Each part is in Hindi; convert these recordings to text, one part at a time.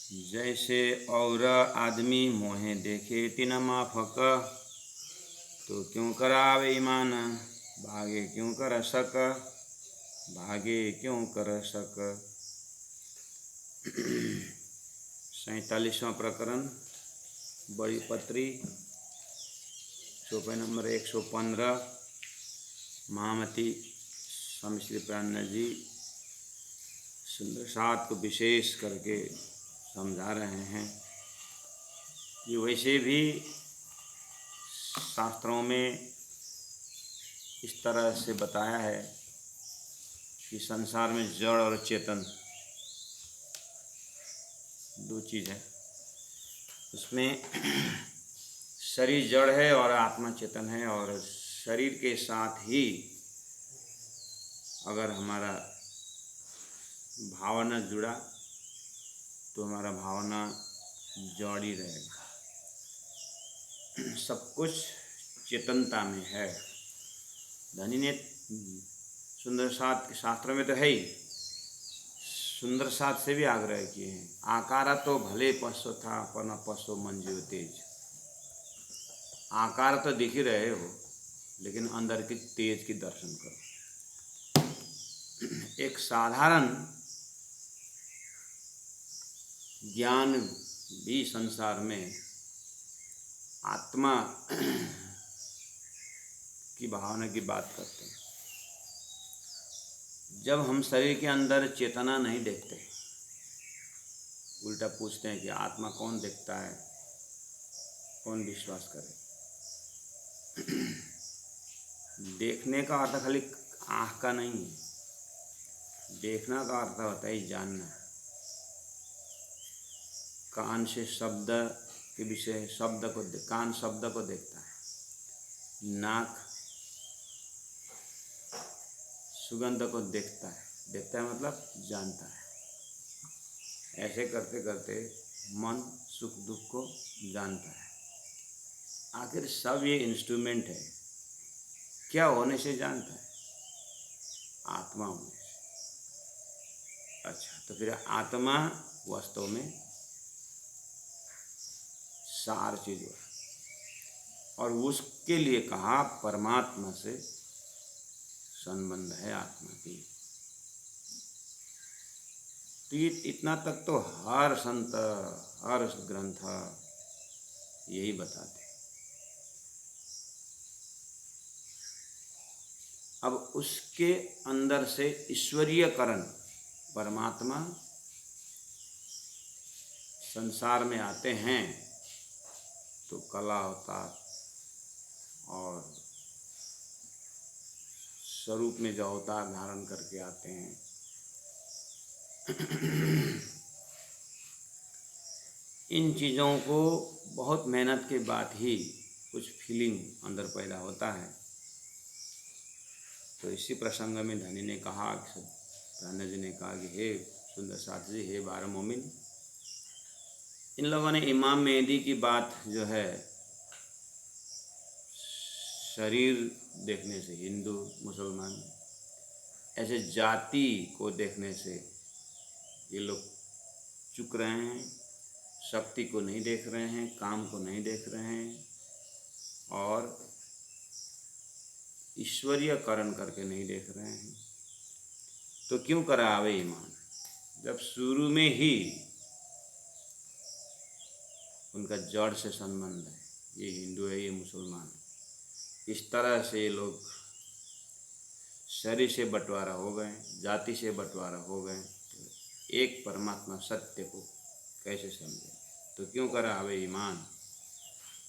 जैसे और आदमी मोहे देखे तिन माफक, तो क्यों करावे ईमान, भागे क्यों कर शक, भागे क्यों कर शक। 47वां प्रकरण बड़ी पत्री चौपाई नंबर 115। महामती स्वामी श्री प्राणनाथ जी सुंदर सात को विशेष करके समझा रहे हैं कि वैसे भी शास्त्रों में इस तरह से बताया है कि संसार में जड़ और चेतन दो चीज़ है। उसमें शरीर जड़ है और आत्मा चेतन है, और शरीर के साथ ही अगर हमारा भावना जुड़ा तो हमारा भावना जड़ ही रहेगा। सब कुछ चेतनता में है। धनी ने सुंदर सात के शास्त्र में तो है ही, सुंदर सात से भी आग्रह किए हैं। आकारा तो भले पशु था पर न पशु मन जीव तेज। आकार तो दिख ही रहे हो, लेकिन अंदर की तेज की दर्शन करो। एक साधारण ज्ञान भी संसार में आत्मा की भावना की बात करते हैं। जब हम शरीर के अंदर चेतना नहीं देखते, उल्टा पूछते हैं कि आत्मा कौन देखता है, कौन विश्वास करे। देखने का अर्थ खाली आँख का नहीं है। देखना का अर्थ होता है जानना। कान से शब्द के विषय कान शब्द को देखता है, नाक सुगंध को देखता है मतलब जानता है। ऐसे करते करते मन सुख दुख को जानता है। आखिर सब ये इंस्ट्रूमेंट है, क्या होने से जानता है? आत्मा होने से। अच्छा, तो फिर आत्मा वास्तव में सार चीज है, और उसके लिए कहा परमात्मा से संबंध है आत्मा की। तो इतना तक तो हर संत हर ग्रंथ यही बताते हैं। अब उसके अंदर से ईश्वरीयकरण, परमात्मा संसार में आते हैं तो कला अवतार और स्वरूप में जो अवतार धारण करके आते हैं, इन चीज़ों को बहुत मेहनत के बाद ही कुछ फीलिंग अंदर पैदा होता है। तो इसी प्रसंग में धनी ने कहा, प्राणनाथ जी ने कहा कि हे सुंदर साथ जी, हे 12 मोमिन, इन लोगों ने इमाम मेहदी की बात जो है शरीर देखने से, हिंदू मुसलमान ऐसे जाति को देखने से ये लोग चुक रहे हैं। शक्ति को नहीं देख रहे हैं, काम को नहीं देख रहे हैं, और ईश्वरीयकरण करके नहीं देख रहे हैं। तो क्यों करावे ईमान, जब शुरू में ही उनका जड़ से संबंध है, ये हिंदू है ये मुसलमान है। इस तरह से ये लोग शरीर से बंटवारा हो गए, जाति से बंटवारा हो गए, तो एक परमात्मा सत्य को कैसे समझे? तो क्यों करावे ईमान,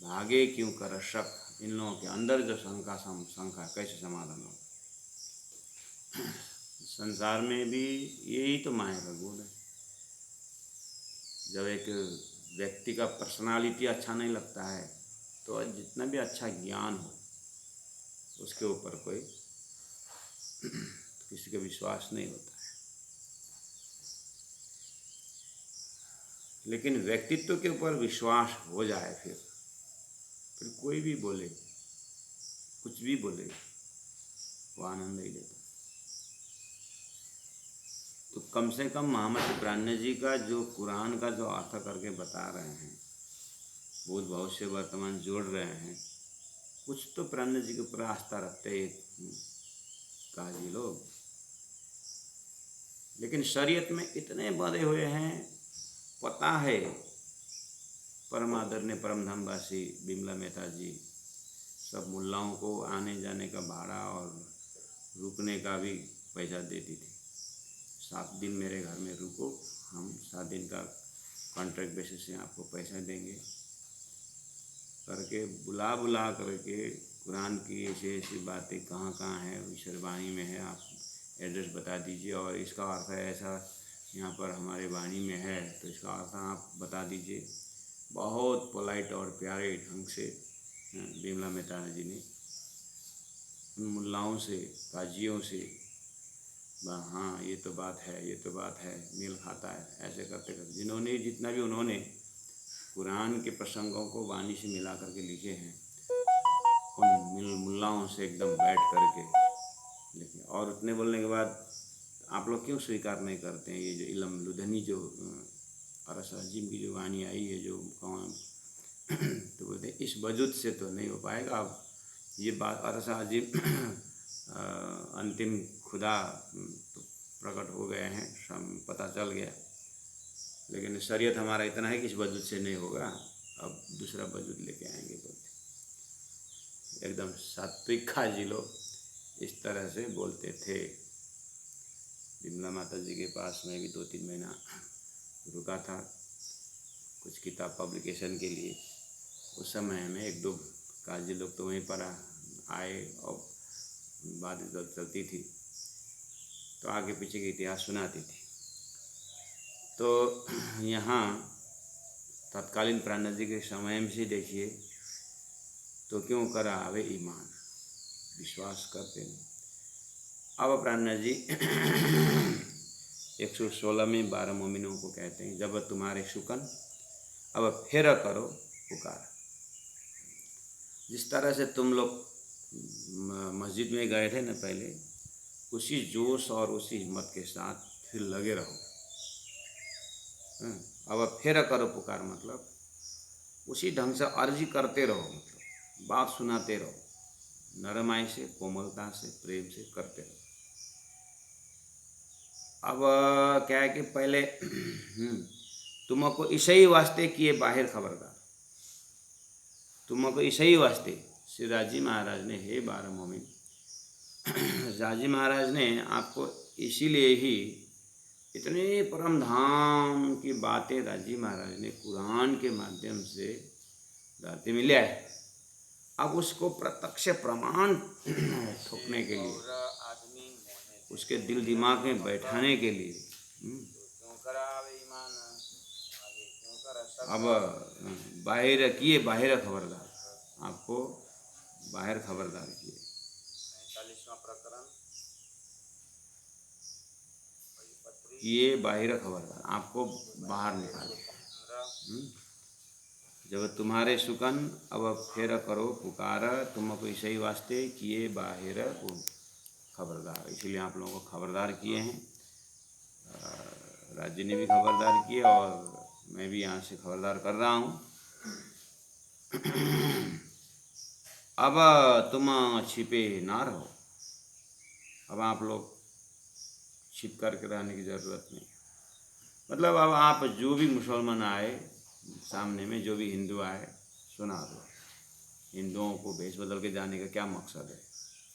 भागे क्यों कर शक। इन लोगों के अंदर जो शंका कैसे समाधान हो? संसार में भी यही तो माया का गुण है। जब एक व्यक्ति का पर्सनालिटी अच्छा नहीं लगता है, तो जितना भी अच्छा ज्ञान हो उसके ऊपर कोई किसी का विश्वास नहीं होता है। लेकिन व्यक्तित्व के ऊपर विश्वास हो जाए, फिर कोई भी बोले, कुछ भी बोले, वो आनंद ही लेता। तो कम से कम महामती प्राण जी का जो कुरान का जो अर्थ करके बता रहे हैं, भूत भविष्य वर्तमान जोड़ रहे हैं, कुछ तो प्राण जी के ऊपर आस्था रखते हैं काजी लोग। लेकिन शरीयत में इतने बंधे हुए हैं, पता है परम आदरणीय परम धामवासी बिमला मेहता जी सब मुल्लाओं को आने जाने का भाड़ा और रुकने का भी पैसा देती थी। 7 दिन मेरे घर में रुको, हम 7 दिन का कॉन्ट्रैक्ट बेसिस से आपको पैसा देंगे करके बुला बुला करके कुरान की ऐसी ऐसी बातें कहाँ कहाँ है, ईश्वर में है, आप एड्रेस बता दीजिए, और इसका अर्थ है ऐसा यहाँ पर हमारे वाणी में है, तो इसका अर्थ आप बता दीजिए। बहुत पोलाइट और प्यारे ढंग से बिमला मेहता जी ने उन मुल्लाओं से, काजियों से, हाँ ये तो बात है, ये तो बात है, मेल खाता है, ऐसे करते करते जिन्होंने जितना भी उन्होंने कुरान के प्रसंगों को वाणी से मिला करके लिखे हैं, उन मुल्लाओं से एकदम बैठ करके लिखे। और उतने बोलने के बाद आप लोग क्यों स्वीकार नहीं करते हैं ये जो इल्म लुधनी जो अरस अजीम की जो वाणी आई है, जो कौन तो बोलते इस वजूद से तो नहीं हो पाएगा। अब ये बात अरस अजीम अंतिम खुदा तो प्रकट हो गए हैं, पता चल गया, लेकिन शरीयत हमारा इतना है कि इस वजूद से नहीं होगा, अब दूसरा वजूद लेके आएंगे बोलते। एकदम सात्विक काजी लोग इस तरह से बोलते थे। बिमला माता जी के पास में भी 2-3 महीना रुका था कुछ किताब पब्लिकेशन के लिए। उस समय में 1-2 काजी लोग तो वहीं पर आए और बात चलती थी तो आगे पीछे के इतिहास सुनाती थी। तो यहाँ तत्कालीन प्राण जी के समय में से देखिए तो क्यों करा वे ईमान, विश्वास करते नहीं। अब प्राण जी 116 में 12 मोमिनों को कहते हैं, जब तुम्हारे शुकन अब फिर करो पुकार। जिस तरह से तुम लोग मस्जिद में गए थे ना पहले, उसी जोश और उसी हिम्मत के साथ फिर लगे रहो। अब फिर करो पुकार मतलब उसी ढंग से अर्जी करते रहो, मतलब बात सुनाते रहो, नरमाई से, कोमलता से, प्रेम से करते रहो। अब क्या है कि पहले तुमको इसी वास्ते किए बाहर खबरदार, तुमको इसी वास्ते श्री राजी महाराज ने, हे 12 मोमिन, राजी महाराज ने आपको इसीलिए ही इतने परम धाम की बातें राजी महाराज ने कुरान के माध्यम से दाते में लिया है। अब उसको प्रत्यक्ष प्रमाण ठोकने के लिए, उसके दिल दिमाग में बैठाने के लिए अब बाहर किए, बाहर खबरदार, आपको बाहर खबरदार किए। 45वां प्रकरण किए बाहर खबरदार, आपको बाहर निकाले। जब तुम्हारे सुकन अब फिर करो पुकार, तुमको इसी वास्ते किए बाहर खबरदार, इसीलिए आप लोगों को खबरदार किए हैं। राज्य ने भी खबरदार किए और मैं भी यहाँ से खबरदार कर रहा हूँ। अब तुम छिपे ना रहो, अब आप लोग छिप करके रहने की ज़रूरत नहीं। मतलब अब आप जो भी मुसलमान आए सामने में, जो भी हिंदू आए, सुना दो। हिंदुओं को भेष बदल के जाने का क्या मकसद है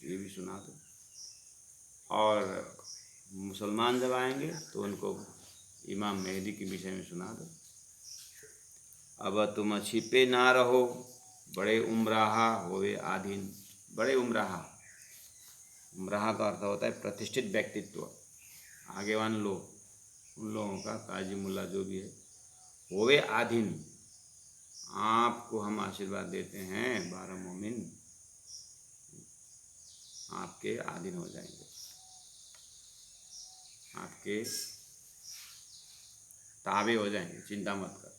ये भी सुना दो, और मुसलमान जब आएंगे तो उनको इमाम मेहदी के विषय में सुना दो। अब तुम छिपे ना रहो, बड़े उमराहा होवे आधीन। बड़े उमराहा, उमराहा का अर्थ होता है प्रतिष्ठित व्यक्तित्व, आगेवान लोग, उन लोगों का काजी मुल्ला जो भी है, होवे आधीन, आपको हम आशीर्वाद देते हैं 12 मोमिन आपके आधीन हो जाएंगे, आपके ताबे हो जाएंगे, चिंता मत कर।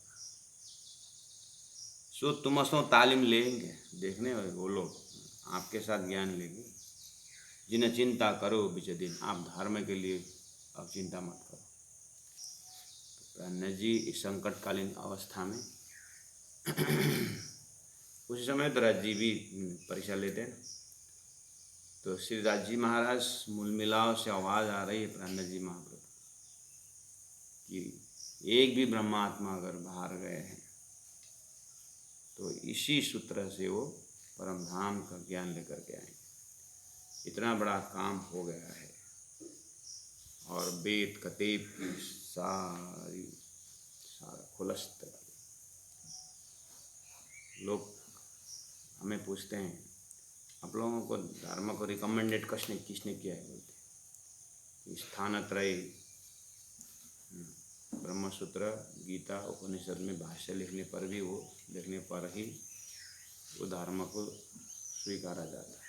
सो तुम असो तालीम लेंगे, देखने वो लोग आपके साथ ज्ञान लेंगे। जिन्हें चिंता करो बिच दिन, आप धर्म के लिए अब चिंता मत करो। प्राणनाथ जी इस संकटकालीन अवस्था में उसी समय तो राज जी भी परीक्षा लेते हैं। तो श्री राज महाराज मूल मिलाव से आवाज़ आ रही है प्राणनाथ जी महाप्रभु कि एक भी ब्रह्मात्मा अगर बाहर गए हैं तो इसी सूत्र से वो परम धाम का ज्ञान लेकर के आएंगे। इतना बड़ा काम हो गया है और वेद कतेब की सारा खुलस्त लोग हमें पूछते हैं आप लोगों को धर्म को रिकमेंडेड किसने किया है, बोलते स्थानत्रय ब्रह्मसूत्र गीता उपनिषद में भाष्य लिखने पर भी वो लिखने पर ही वो धर्म को स्वीकारा जाता है।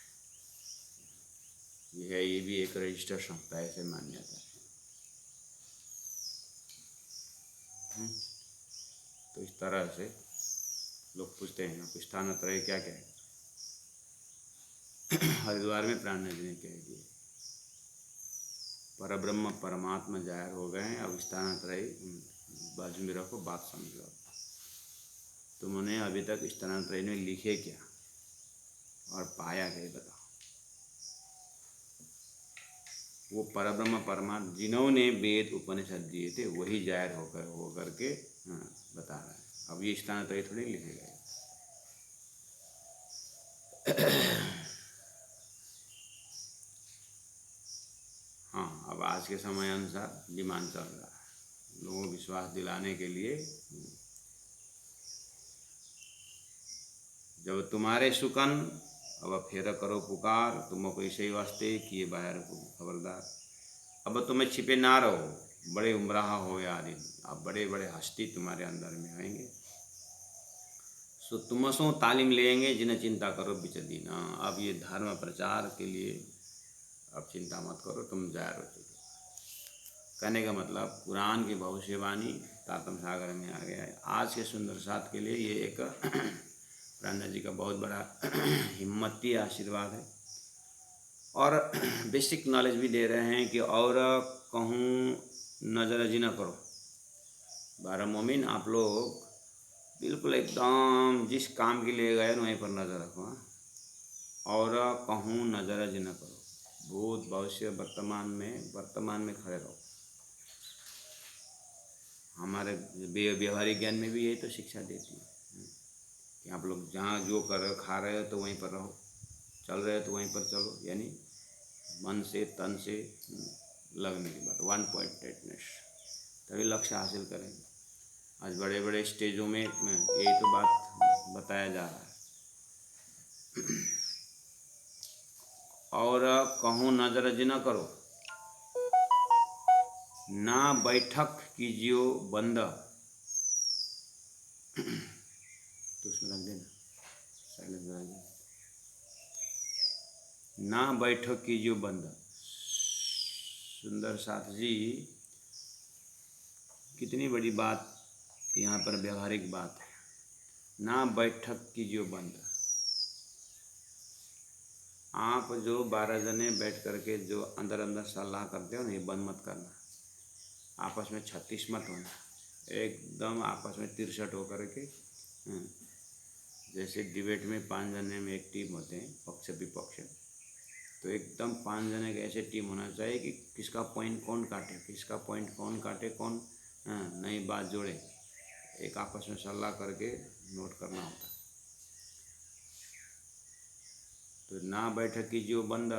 ये भी एक रजिस्टर्ड संस्था ऐसे मान्यता है। तो इस तरह से लोग पूछते हैं आप स्थानत्रय क्या क्या है। हरिद्वार में प्राणनाथ जी ने कह दिए परब्रह्म परमात्मा जाहिर हो गए हैं। अब स्थानत्रय बाजू में रखो, बात समझ लो। तुमने अभी तक स्थानत्रय में लिखे क्या और पाया क्या, बताओ। वो परब्रह्म परमात्मा जिन्होंने वेद उपनिषद दिए थे वही जाहिर होकर के बता रहा है। अब ये स्थानत्रय थोड़ी लिखे गए। हाँ, अब आज के समय अनुसार डिमांड चल रहा है लोगों को विश्वास दिलाने के लिए। जब तुम्हारे सुकन अब फेर करो पुकार, तुमको इसे वास्ते किए बाहर को खबरदार। अब तुम्हें छिपे ना रहो, बड़े उमराह हो या दिन, अब बड़े बड़े हस्ती तुम्हारे अंदर में आएंगे। सो तुम सो तालीम लेंगे जिन्हें चिंता करो बिचदी ना। अब ये धर्म प्रचार के लिए अब चिंता मत करो, तुम जाहिर हो चुके। कहने का मतलब कुरान की भविष्यवाणी तातम सागर में आ गया है। आज के सुंदर साथ के लिए ये एक प्राणनाथ जी का बहुत बड़ा हिम्मती आशीर्वाद है और बेसिक नॉलेज भी दे रहे हैं कि और कहूँ नज़रअंदाज़ी न करो। 12 मोमिन आप लोग बिल्कुल एकदम जिस काम के लिए गए वहीं पर नज़र रखो और कहूँ नज़रअंदाज़ी न करो। भूत भविष्य वर्तमान में खड़े रहो। हमारे व्यवहारिक ज्ञान में भी यही तो शिक्षा देती है कि आप लोग जहाँ जो कर रहे हो, खा रहे हो तो वहीं पर रहो, चल रहे हो तो वहीं पर चलो, यानी मन से तन से लगने की बात, 1 पॉइंटेडनेस, तभी लक्ष्य हासिल करेंगे। आज बड़े बड़े स्टेजों में यही तो बात बताया जा रहा है। और कहूँ नज़रअंदाज़ी न करो, ना बैठक कीजियो बंद, तो उसमें रख देना साइलेंस। ना बैठक कीजियो बंद। सुंदर साथ जी कितनी बड़ी बात यहाँ पर व्यवहारिक बात है। ना बैठक कीजियो बंद। आप जो 12 जने बैठ करके जो अंदर अंदर सलाह करते हो ना, ये बंद मत करना। आपस में 36 मत होना, एकदम आपस में 63 होकर के। जैसे डिबेट में 5 जने में एक टीम होते हैं, पक्ष विपक्ष, तो एकदम 5 जने का ऐसे टीम होना चाहिए कि किसका पॉइंट कौन काटे, किसका पॉइंट कौन काटे, कौन नई बात जोड़े, एक आपस में सलाह करके नोट करना होता है। तो ना बैठक कीजिए बंद।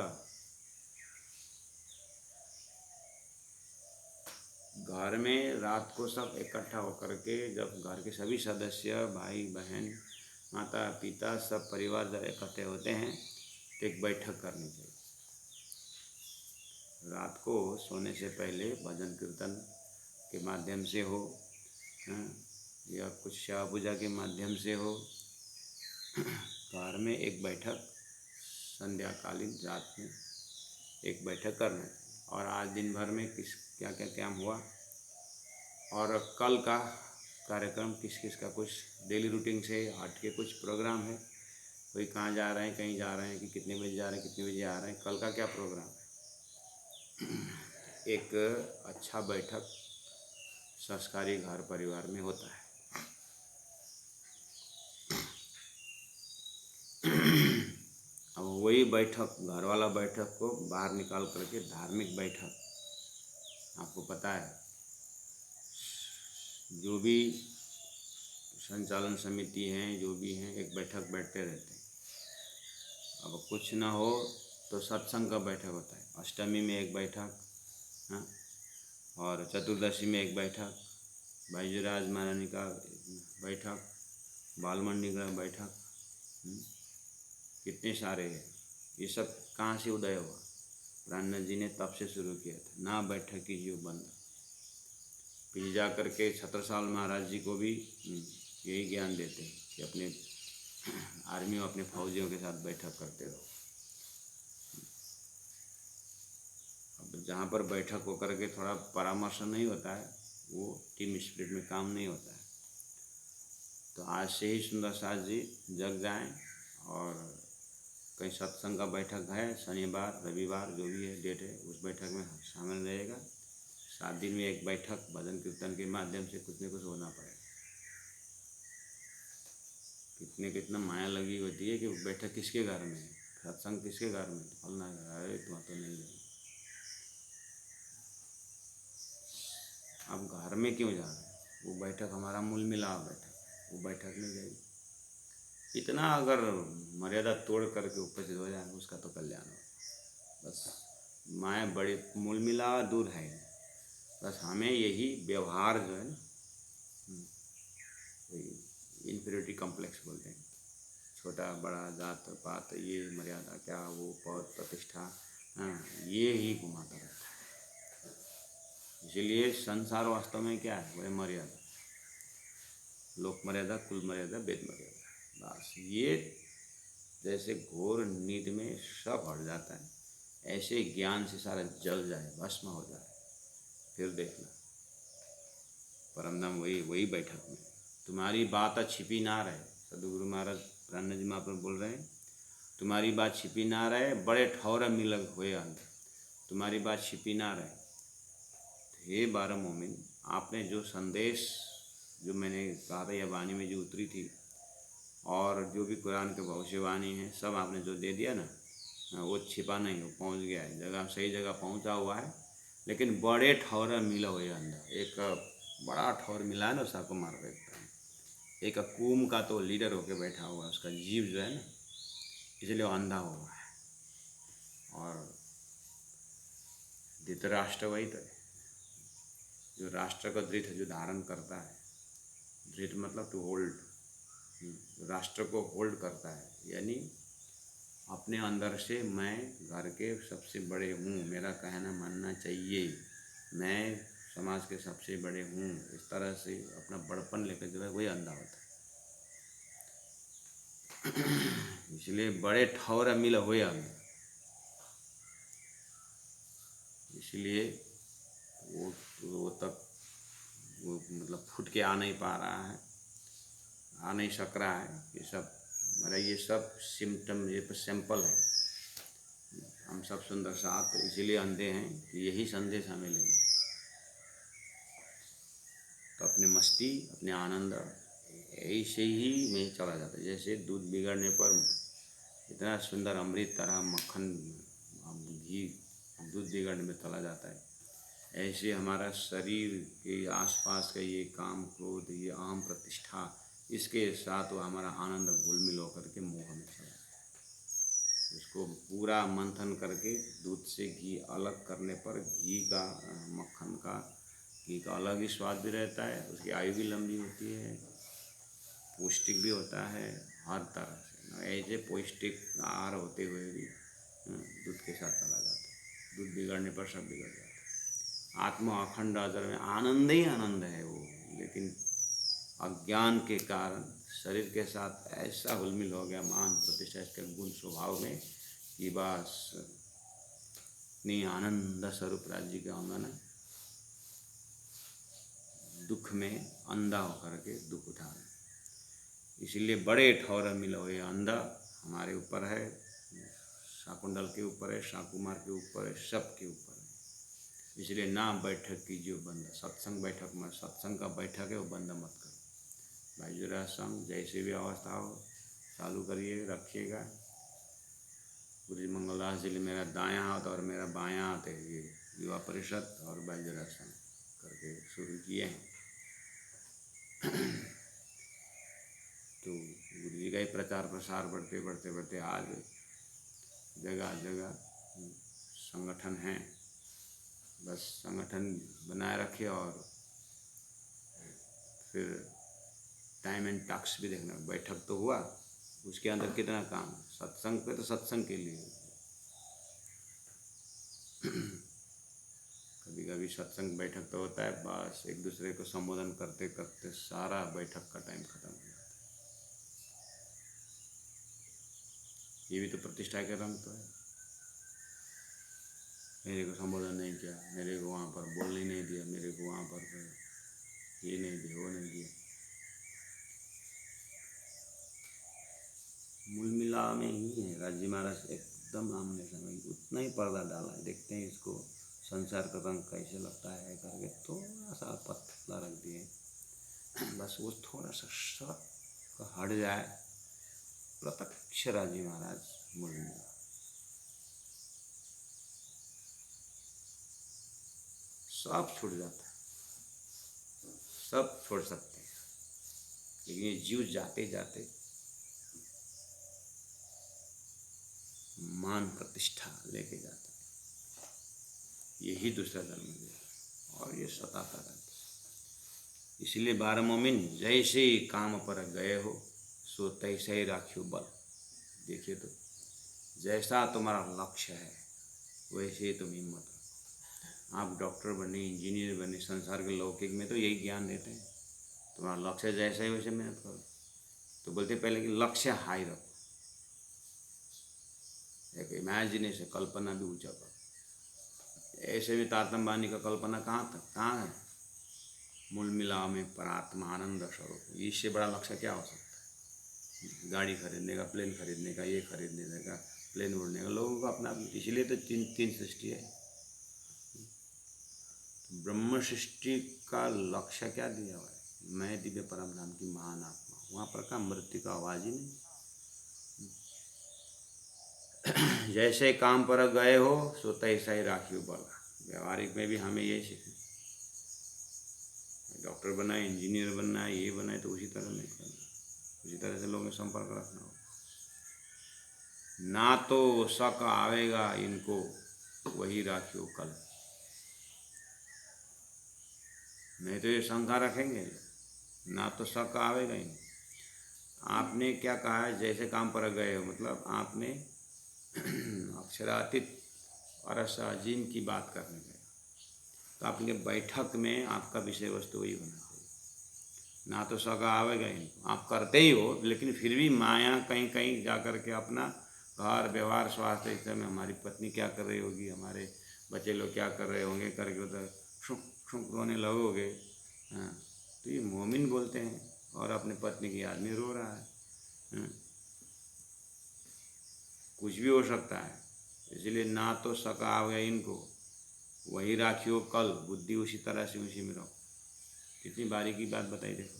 घर में रात को सब इकट्ठा होकर के, जब घर के सभी सदस्य भाई बहन माता पिता सब परिवार जब इकट्ठे होते हैं तो एक बैठक करनी चाहिए। रात को सोने से पहले भजन कीर्तन के माध्यम से हो या कुछ सेवा पूजा के माध्यम से हो, घर में एक बैठक संध्याकालीन रात में एक बैठक करना है। और आज दिन भर में क्या क्या काम हुआ और कल का कार्यक्रम किस का कुछ डेली रूटीन से हट के कुछ प्रोग्राम है, कोई कहाँ जा रहे हैं, कहीं जा रहे हैं कि कितने बजे जा रहे हैं, कितने बजे आ रहे हैं, कल का क्या प्रोग्राम है। एक अच्छा बैठक संस्कारी घर परिवार में होता है। अब वही बैठक, घर वाला बैठक को बाहर निकाल करके धार्मिक बैठक, आपको पता है जो भी संचालन समिति हैं, जो भी हैं, एक बैठक बैठते रहते हैं। अब कुछ ना हो तो सत्संग का बैठक होता है, अष्टमी में एक बैठक, हाँ, और चतुर्दशी में एक बैठक, बैजूराज महारानी का बैठक, बालमंडी का बैठक, कितने सारे हैं। ये सब कहाँ से उदय हुआ? प्राणनाथ जी ने तब से शुरू किया था, ना बैठक कीजिए बंद। फिर जा करके छत्रसाल महाराज जी को भी यही ज्ञान देते हैं कि अपने आर्मी और अपने फौजियों के साथ बैठक करते रहो। अब जहाँ पर बैठक हो करके थोड़ा परामर्श नहीं होता है, वो टीम स्पिरिट में काम नहीं होता है। तो आज से ही सुंदर सास जी जग जाएं और कहीं सत्संग का बैठक है, शनिवार रविवार जो भी है डेट है, उस बैठक में शामिल रहेगा। 7 दिन में एक बैठक भजन कीर्तन के माध्यम से कुछ न कुछ होना पड़ेगा। कितना माया लगी होती है कि बैठक किसके घर में है, सत्संग किसके घर में, फलना अरे तुम तो नहीं जाए। अब घर में क्यों जा रहे हैं? वो बैठक हमारा मूल मिलाव बैठक, वो बैठक में जाइए। इतना अगर मर्यादा तोड़ करके उपस्थित हो जाए उसका तो कल्याण हो। बस माया बड़े मूल मिलाव दूर है, बस हमें यही व्यवहार जो है ना, इन्फीरियरिटी कॉम्प्लेक्स बोलते हैं, छोटा बड़ा जात पात, ये मर्यादा क्या, वो पद प्रतिष्ठा, हाँ, ये ही घुमाता रहता है। इसीलिए संसार वास्तव में क्या है? वह मर्यादा, लोक मर्यादा, कुल मर्यादा, वेद मर्यादा। बस ये जैसे घोर नींद में सब हट जाता है, ऐसे ज्ञान से सारा जल जाए, भस्म हो जाए, फिर देखना परमधाम वही बैठक में। तुम्हारी बात छिपी ना रहे, सदगुरु महाराज प्राणनाथ जी महाप्रभु बोल रहे हैं, तुम्हारी बात छिपी ना रहे, बड़े ठौर मिलग हुए अंदर, तुम्हारी बात छिपी ना रहे। तो हे 12 मोमिन, आपने जो संदेश, जो मैंने कहा था, यह वाणी में जो उतरी थी, और जो भी कुरान के भविष्यवाणी है, सब आपने जो दे दिया ना, वो छिपा नहीं, वो पहुंच गया है जगह, सही जगह पहुंचा हुआ है। लेकिन बड़े ठौर मिला हुए अंदर, एक बड़ा ठौर मिला है ना, उसको मार देता है। एक कुम का तो लीडर होके बैठा हुआ है, उसका जीव जो है ना, इसलिए वो अंधा हुआ है। और धृतराष्ट्र वही तो है, जो राष्ट्र का धृत जो धारण करता है, धृत मतलब टू होल्ड, राष्ट्र को होल्ड करता है, यानी अपने अंदर से मैं घर के सबसे बड़े हूँ, मेरा कहना मानना चाहिए, मैं समाज के सबसे बड़े हूँ, इस तरह से अपना बड़पन लेकर जो है वही अंधा होता है। इसलिए बड़े ठौर मिल हुए अंधा, इसलिए वो तक वो मतलब फुट के आ नहीं पा रहा है, आ नहीं सक रहा है। ये सब मतलब ये सब सिम्टम, ये सैंपल है। हम सब सुंदर साथ इसीलिए अंधे हैं कि यही संदेश हमें लेना, तो अपने मस्ती, अपने आनंद ऐसे ही में चला जाता है। जैसे दूध बिगड़ने पर इतना सुंदर अमृत तरह मक्खन घी दूध बिगड़ने में चला जाता है, ऐसे हमारा शरीर के आसपास का ये काम क्रोध, ये आम प्रतिष्ठा, इसके साथ वो हमारा आनंद घुलमिल होकर के मोह में चला जाता है। इसको पूरा मंथन करके दूध से घी अलग करने पर घी का, मक्खन का, घी का अलग ही स्वाद भी रहता है, उसकी आयु भी लंबी होती है, पौष्टिक भी होता है हर तरह से। ऐसे पौष्टिक आहार होते हुए भी दूध के साथ चला जाता है। दूध बिगड़ने पर सब बिगड़ जाता है। आत्मा अखंड अजर में आनंद ही आनंद है वो, लेकिन अज्ञान के कारण शरीर के साथ ऐसा हुलमिल हो गया, मान प्रतिष्ठा के गुण स्वभाव में, कि बस इतनी आनंद स्वरूप राज्य का आंगन दुख में अंधा होकर के दुख उठा रहे। इसीलिए बड़े ठौर मिलो ये अंधा हमारे ऊपर है, शाकुंडल के ऊपर है, शाकुमार के ऊपर है, सब के ऊपर है। इसलिए ना बैठक कीजिए बंद, सत्संग बैठक में, सत्संग का बैठक है वो बंद मत करो। भाई जरा संग जैसे भी अवस्था हो चालू करिए, रखिएगा। गुरु जी मंगलदास जी मेरा दायां हाथ और मेरा बायां हाथ है, ये युवा परिषद और बाजरा संघ करके शुरू किए हैं। तो गुरु जी का ही प्रचार प्रसार बढ़ते बढ़ते बढ़ते आज जगह जगह संगठन हैं। बस संगठन बनाए रखे और फिर टाइम एंड टास्क भी देखना। बैठक तो हुआ, उसके अंदर कितना काम, सत्संग पे तो सत्संग के लिए कभी कभी सत्संग बैठक तो होता है, बस एक दूसरे को संबोधन करते करते सारा बैठक का टाइम खत्म हो जाता है। ये भी तो प्रतिष्ठा के रंग तो है। मेरे को संबोधन नहीं किया, मेरे को वहाँ पर बोलने नहीं दिया, मेरे को वहाँ पर ये नहीं दिया, वो नहीं दिया। मूल मिला में ही है राजी महाराज एकदम आमने सामने, उतना ही पर्दा डाला है। देखते हैं इसको संसार का रंग कैसे लगता है करके थोड़ा सा पतला रख दिए, बस वो थोड़ा सा शक हट जाए, प्रत्यक्ष राजी महाराज मूल मिला। सब छूट जाता है, सब छोड़ सकते हैं, लेकिन ये जीव जाते जाते मान प्रतिष्ठा लेके जाता है, यही दूसरा जन्म है और ये सताता रहता है। इसलिए 12 मोमिन जैसे काम पर गए हो सो तैसे ही राखियो बल। देखिए तो जैसा तुम्हारा लक्ष्य है वैसे ही तुम हिम्मत रखो। आप डॉक्टर बने, इंजीनियर बने, संसार के लौकिक में तो यही ज्ञान देते हैं, तुम्हारा लक्ष्य जैसा ही वैसे मेहनत करो। तो बोलते पहले कि लक्ष्य हाई रखो, एक इमेजिनेशन कल्पना भी ऊंचा करो। ऐसे में तारतम्बानी का कल्पना कहाँ है? मूल मिलाव में परात्मा आनंद स्वरूप, इससे बड़ा लक्ष्य क्या हो सकता है? गाड़ी खरीदने का, प्लेन खरीदने का, ये खरीदने का, प्लेन उड़ने का, लोगों का अपना। इसलिए तो तीन सृष्टि है। ब्रह्म सृष्टि का लक्ष्य क्या दिया हुआ है? मैं दिव्य परम धाम की महान आत्मा। वहाँ पर का मृत्यु का आवाज ही नहीं। जैसे काम पर गए हो सो तैसा ही राखियो बल। व्यवहारिक में भी हमें यही सीखना। डॉक्टर बनना है, इंजीनियर बनना है, ये बनना है, तो उसी तरह नहीं करना, उसी तरह से लोगों में संपर्क रखना होगा। ना तो शक आवेगा इनको, वही राखियो कल। नहीं तो ये शंका रखेंगे, ना तो शक आवेगा इनको। आपने क्या कहा है? जैसे काम पर गए हो, मतलब आपने अक्षरातीत और असाजीम की बात करने गए, तो आपके बैठक में आपका विषय वस्तु वही होना चाहिए। ना तो शक आवेगा इनको, आप करते ही हो, लेकिन फिर भी माया कहीं कहीं जा कर के अपना घर व्यवहार स्वास्थ्य इस में हमारी पत्नी क्या कर रही होगी, हमारे बच्चे लोग क्या कर रहे होंगे करके उधर शुक शुक रोने लगोगे। हाँ, तो ये मोमिन बोलते हैं और अपनी पत्नी की आदमी रो रहा है। हाँ, कुछ भी हो सकता है। इसलिए ना तो शक आवेगा इनको, वही राखियो कल। बुद्धि उसी तरह से उसी में रहो। कितनी बारीकी बात बताई। देखो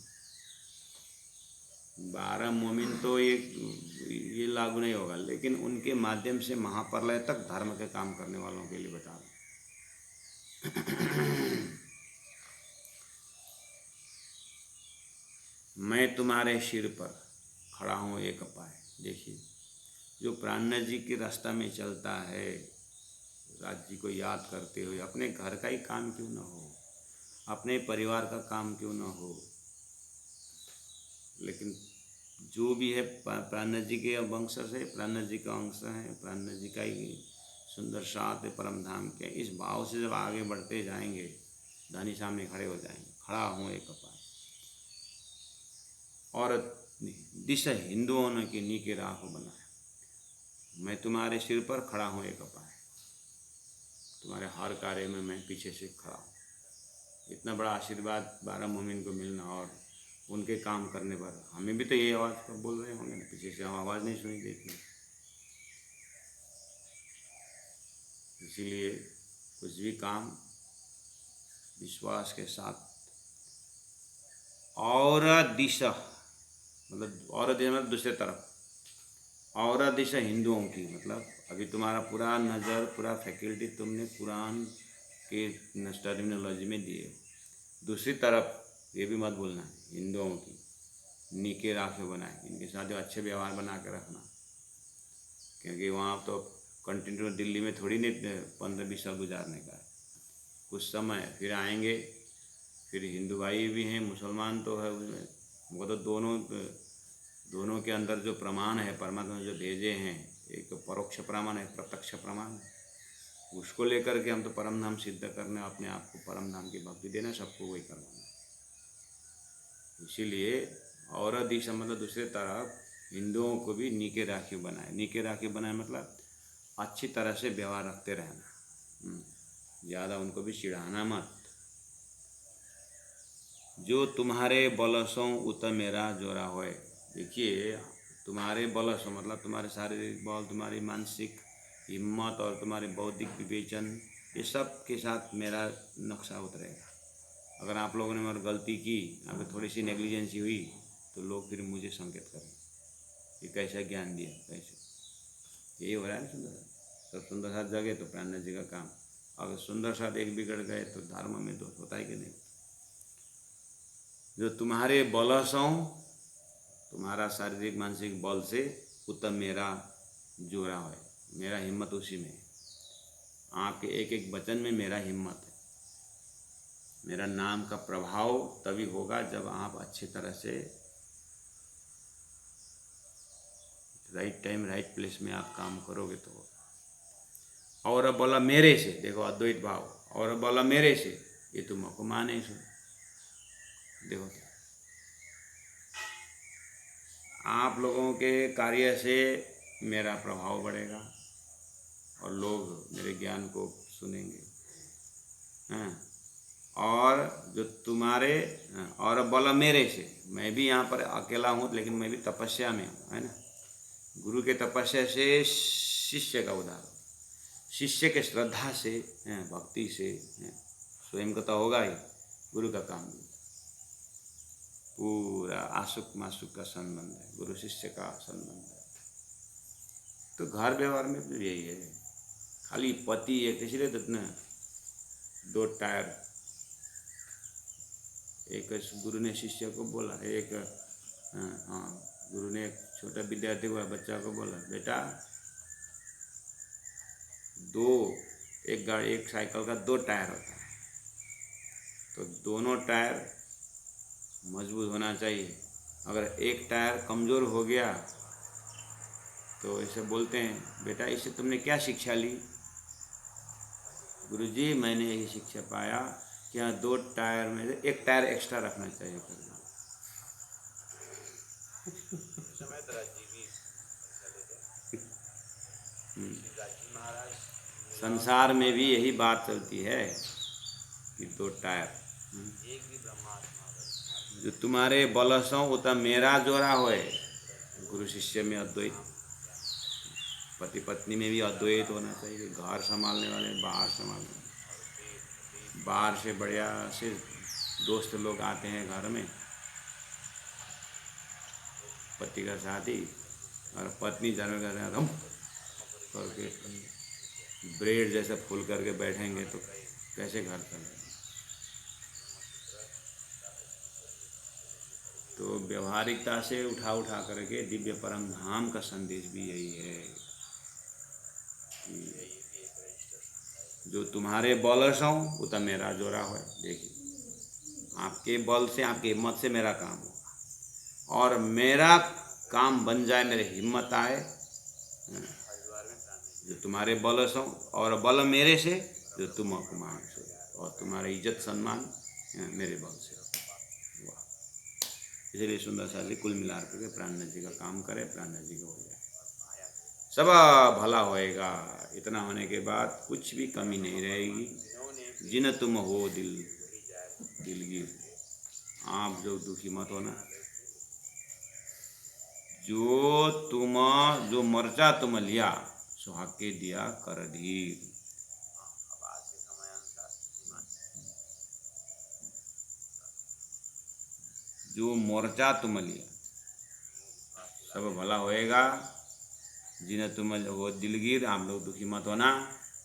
12 मोमिन तो ये लागू नहीं होगा, लेकिन उनके माध्यम से महाप्रलय तक धर्म के काम करने वालों के लिए बता रहा हूँ। मैं तुम्हारे सिर पर खड़ा हूँ एक पाए। देखिए जो प्राणनाथ जी के रास्ता में चलता है, राज्य को याद करते हुए, अपने घर का ही काम क्यों ना हो, अपने परिवार का काम क्यों ना हो, लेकिन जो भी है प्राणनाथ जी के वंश से, प्राणनाथ जी का अंश है, प्राणनाथ जी का ही सुंदर साथ है परम धाम के। इस भाव से जब आगे बढ़ते जाएंगे, धनी सामने खड़े हो जाएंगे। खड़ा हूँ एक पाए और दिशा हिंदुओं ने की नी के राह को बनाया। मैं तुम्हारे सिर पर खड़ा हूँ एक पाए, तुम्हारे हर कार्य में मैं पीछे से खड़ा हूँ। इतना बड़ा आशीर्वाद 12 मोमिन को मिलना और उनके काम करने पर हमें भी तो ये आवाज़ पर बोल रहे होंगे ना, पीछे से हम आवाज़ नहीं सुनी देती। इसीलिए कुछ भी काम विश्वास के साथ। और दिशा मतलब और दिशा मतलब दूसरे तरफ, और दिशा हिंदुओं की, मतलब अभी तुम्हारा पूरा नज़र पूरा फैकल्टी तुमने कुरान के टर्मिनोलॉजी में दिए। दूसरी तरफ ये भी मत भूलना, हिंदुओं की नीके राखे बनाए, इनके साथ जो अच्छे व्यवहार बना के रखना, क्योंकि वहाँ तो कंटिन्यू दिल्ली में थोड़ी नहीं 15-20 साल गुजारने का है, कुछ समय फिर आएंगे। फिर हिंदू भाई भी हैं, मुसलमान तो है उसमें, वो तो दोनों के अंदर जो प्रमाण है परमात्मा ने जो भेजे हैं, एक तो परोक्ष प्रमाण है, प्रत्यक्ष प्रमाण है, उसको लेकर के हम तो परम धाम सिद्ध करने, अपने आप को परम धाम की भक्ति देना, सबको वही करवाना। इसीलिए और दिशा मतलब दूसरे तरफ हिंदुओं को भी नीके राखी बनाए। नीके राखी बनाए मतलब अच्छी तरह से व्यवहार रखते रहना, ज़्यादा उनको भी चिढ़ाना मत। जो तुम्हारे बलसों उत मेरा जोरा होए। देखिए, तुम्हारे बलसों मतलब तुम्हारे शारीरिक बल, तुम्हारी मानसिक हिम्मत और तुम्हारे बौद्धिक विवेचन, ये सब के साथ मेरा नक्शा उतरेगा। अगर आप लोगों ने मगर गलती की, अगर थोड़ी सी नेग्लिजेंसी हुई, तो लोग फिर मुझे संकेत करें ये कैसा ज्ञान दिया, कैसे। यही हो रहा है ना सुंदर साथ। सब सुंदर साथ जगे तो प्राणनाथ जी का काम। अगर सुंदर साथ एक बिगड़ गए तो धर्म में दोष होता है कि नहीं। जो तुम्हारे बलसों, तुम्हारा शारीरिक मानसिक बल से उत्तम मेरा जोरा है, मेरा हिम्मत उसी में। आपके एक एक वचन में मेरा हिम्मत है। मेरा नाम का प्रभाव तभी होगा जब आप अच्छी तरह से राइट टाइम राइट प्लेस में आप काम करोगे तो होगा। और बोला मेरे से, देखो अद्वैत भाव, और बोला मेरे से, ये तुमको माने सो। देखो आप लोगों के कार्य से मेरा प्रभाव बढ़ेगा और लोग मेरे ज्ञान को सुनेंगे। हाँ, और जो तुम्हारे और बोला मेरे से, मैं भी यहाँ पर अकेला हूँ लेकिन मैं भी तपस्या में हूँ, है ना। गुरु के तपस्या से शिष्य का उदाहरण, शिष्य के श्रद्धा से, भक्ति से, स्वयं का तो होगा ही, गुरु का काम भी पूरा आसुक मासुक का संबंध है, गुरु शिष्य का संबंध है। तो घर व्यवहार में भी यही है, खाली पति एक, इसलिए तो इतना 2 टायर। एक गुरु ने शिष्य को बोला, एक गुरु ने एक छोटा विद्यार्थी को, बच्चा को बोला, बेटा एक साइकिल का 2 टायर होता है, तो दोनों टायर मजबूत होना चाहिए। अगर एक टायर कमज़ोर हो गया तो इसे बोलते हैं, बेटा इससे तुमने क्या शिक्षा ली। गुरुजी मैंने यही शिक्षा पाया कि यहाँ 2 टायर में से 1 टायर एक्स्ट्रा रखना चाहिए कर। संसार में भी यही बात चलती है कि 2 टायर। जो तुम्हारे बलसों उतना मेरा जोरा होए। गुरु शिष्य में अद्वैत, पति पत्नी में भी अद्वैत होना चाहिए। घर संभालने वाले, बाहर संभालने वाले, बाहर से बढ़िया से दोस्त लोग आते हैं घर में, पति का साथी और पत्नी जाने का साथ हम करके ब्रेड जैसा फूल करके बैठेंगे तो कैसे घर चलेगा। तो व्यवहारिकता से उठा करके दिव्य परम धाम का संदेश भी यही है कि जो तुम्हारे बलस हों उतना मेरा जोरा हो। देखिए, आपके बल से, आपकी हिम्मत से मेरा काम होगा, और मेरा काम बन जाए, मेरे हिम्मत आए, जो तुम्हारे बलस हों, और बल मेरे से जो तुम अपमान से, और तुम्हारा इज्जत सम्मान मेरे बल से। इसलिए सुंदर साली कुल मिला करके प्राणनाथ जी का काम करे, प्राणनाथ जी का हो जाए, सब भला होएगा। इतना होने के बाद कुछ भी कमी नहीं रहेगी। जिन तुम हो दिलगीर, आप जो दुखी मत होना। जो मर्चा तुम लिया सो हके दिया कर धीर। जो मोर्चा तुम लिया सब भला होएगा। जिन्हें तुम वो दिलगीर, आप लोग दुखी मत होना,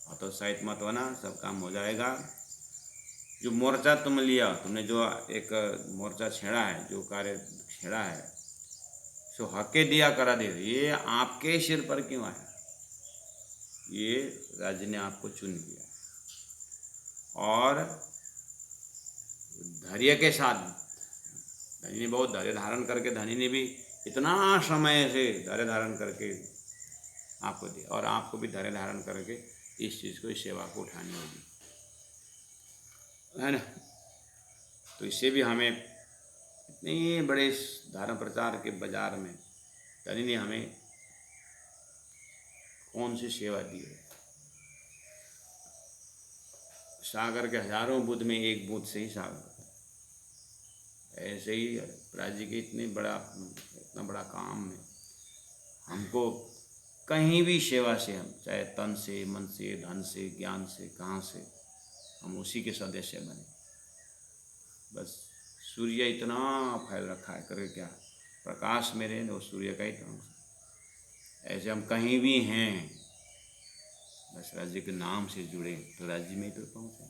हतोत्साहित मत होना, सब काम हो जाएगा। जो मोर्चा तुम लिया, तुमने जो एक मोर्चा छेड़ा है, जो कार्य छेड़ा है, सो हके दिया करा दे। ये आपके सिर पर क्यों आया? ये राज्य ने आपको चुन लिया और धैर्य के साथ, धनी ने बहुत धैर्य धारण करके, धनी ने भी इतना समय से धैर्य धारण करके आपको दिया, और आपको भी धैर्य धारण करके इस चीज़ को, इस सेवा को उठानी होगी, है ना। तो इससे भी हमें इतने बड़े धर्म प्रचार के बाजार में धनी ने हमें कौन सी सेवा दी है। सागर के हजारों बूंद में एक बूंद से ही सागर होता है। ऐसे ही राज्य के इतना बड़ा काम में हमको कहीं भी सेवा से, हम चाहे तन से, मन से, धन से, ज्ञान से, कहाँ से, हम उसी के सदस्य बने। बस सूर्य इतना फैल रखा है, करके क्या प्रकाश मेरे, वो सूर्य का ही तरंग। ऐसे हम कहीं भी हैं, बस राज्य के नाम से जुड़े तो राज्य में ही तो पहुँचे।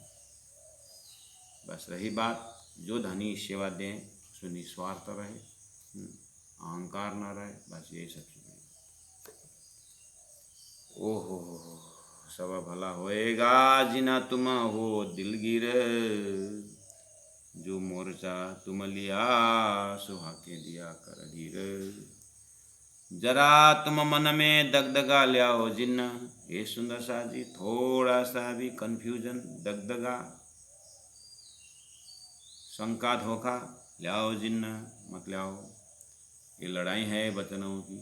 बस रही बात, जो धनी सेवा दें उसमें निस्वार्थ रहे, अहंकार ना रहे, बस यही सब चीज़ें। ओहो सब भला होएगा जिना तुम हो दिलगीर, जो मोर्चा तुम लिया सुहा के दिया कर धीर। जरा तुम मन में दगदगा लियाओ जिन्न, ये सुंदर सा जी थोड़ा सा भी कंफ्यूजन, दगदगा, शंका, धोखा लियाओ जिन्न मत लियाओ। ये लड़ाई है वचनों की,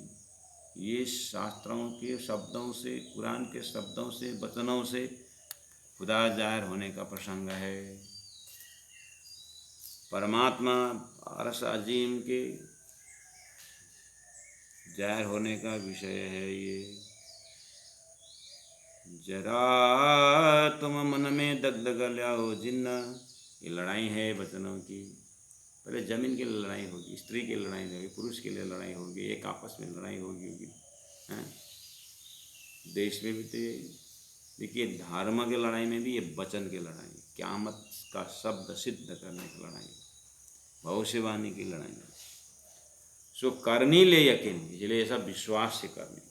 ये शास्त्रों के शब्दों से, कुरान के शब्दों से, वचनों से खुदा जाहिर होने का प्रसंग है। परमात्मा अरस अजीम के जाहिर होने का विषय है ये। जरा तुम मन में दगदगा लियाओ जिन्ना, ये लड़ाई है वचनों की। पहले जमीन की लड़ाई होगी, स्त्री की लड़ाई होगी, पुरुष के लिए लड़ाई होगी, एक आपस में लड़ाई होगी, हैं। देश में भी तो ये देखिए, धर्म की लड़ाई में भी ये वचन की लड़ाई, क़यामत का शब्द सिद्ध करने की लड़ाई, भविष्यवाणी की लड़ाई। सो करनी ले यकीन, इसलिए सब विश्वास से करनी।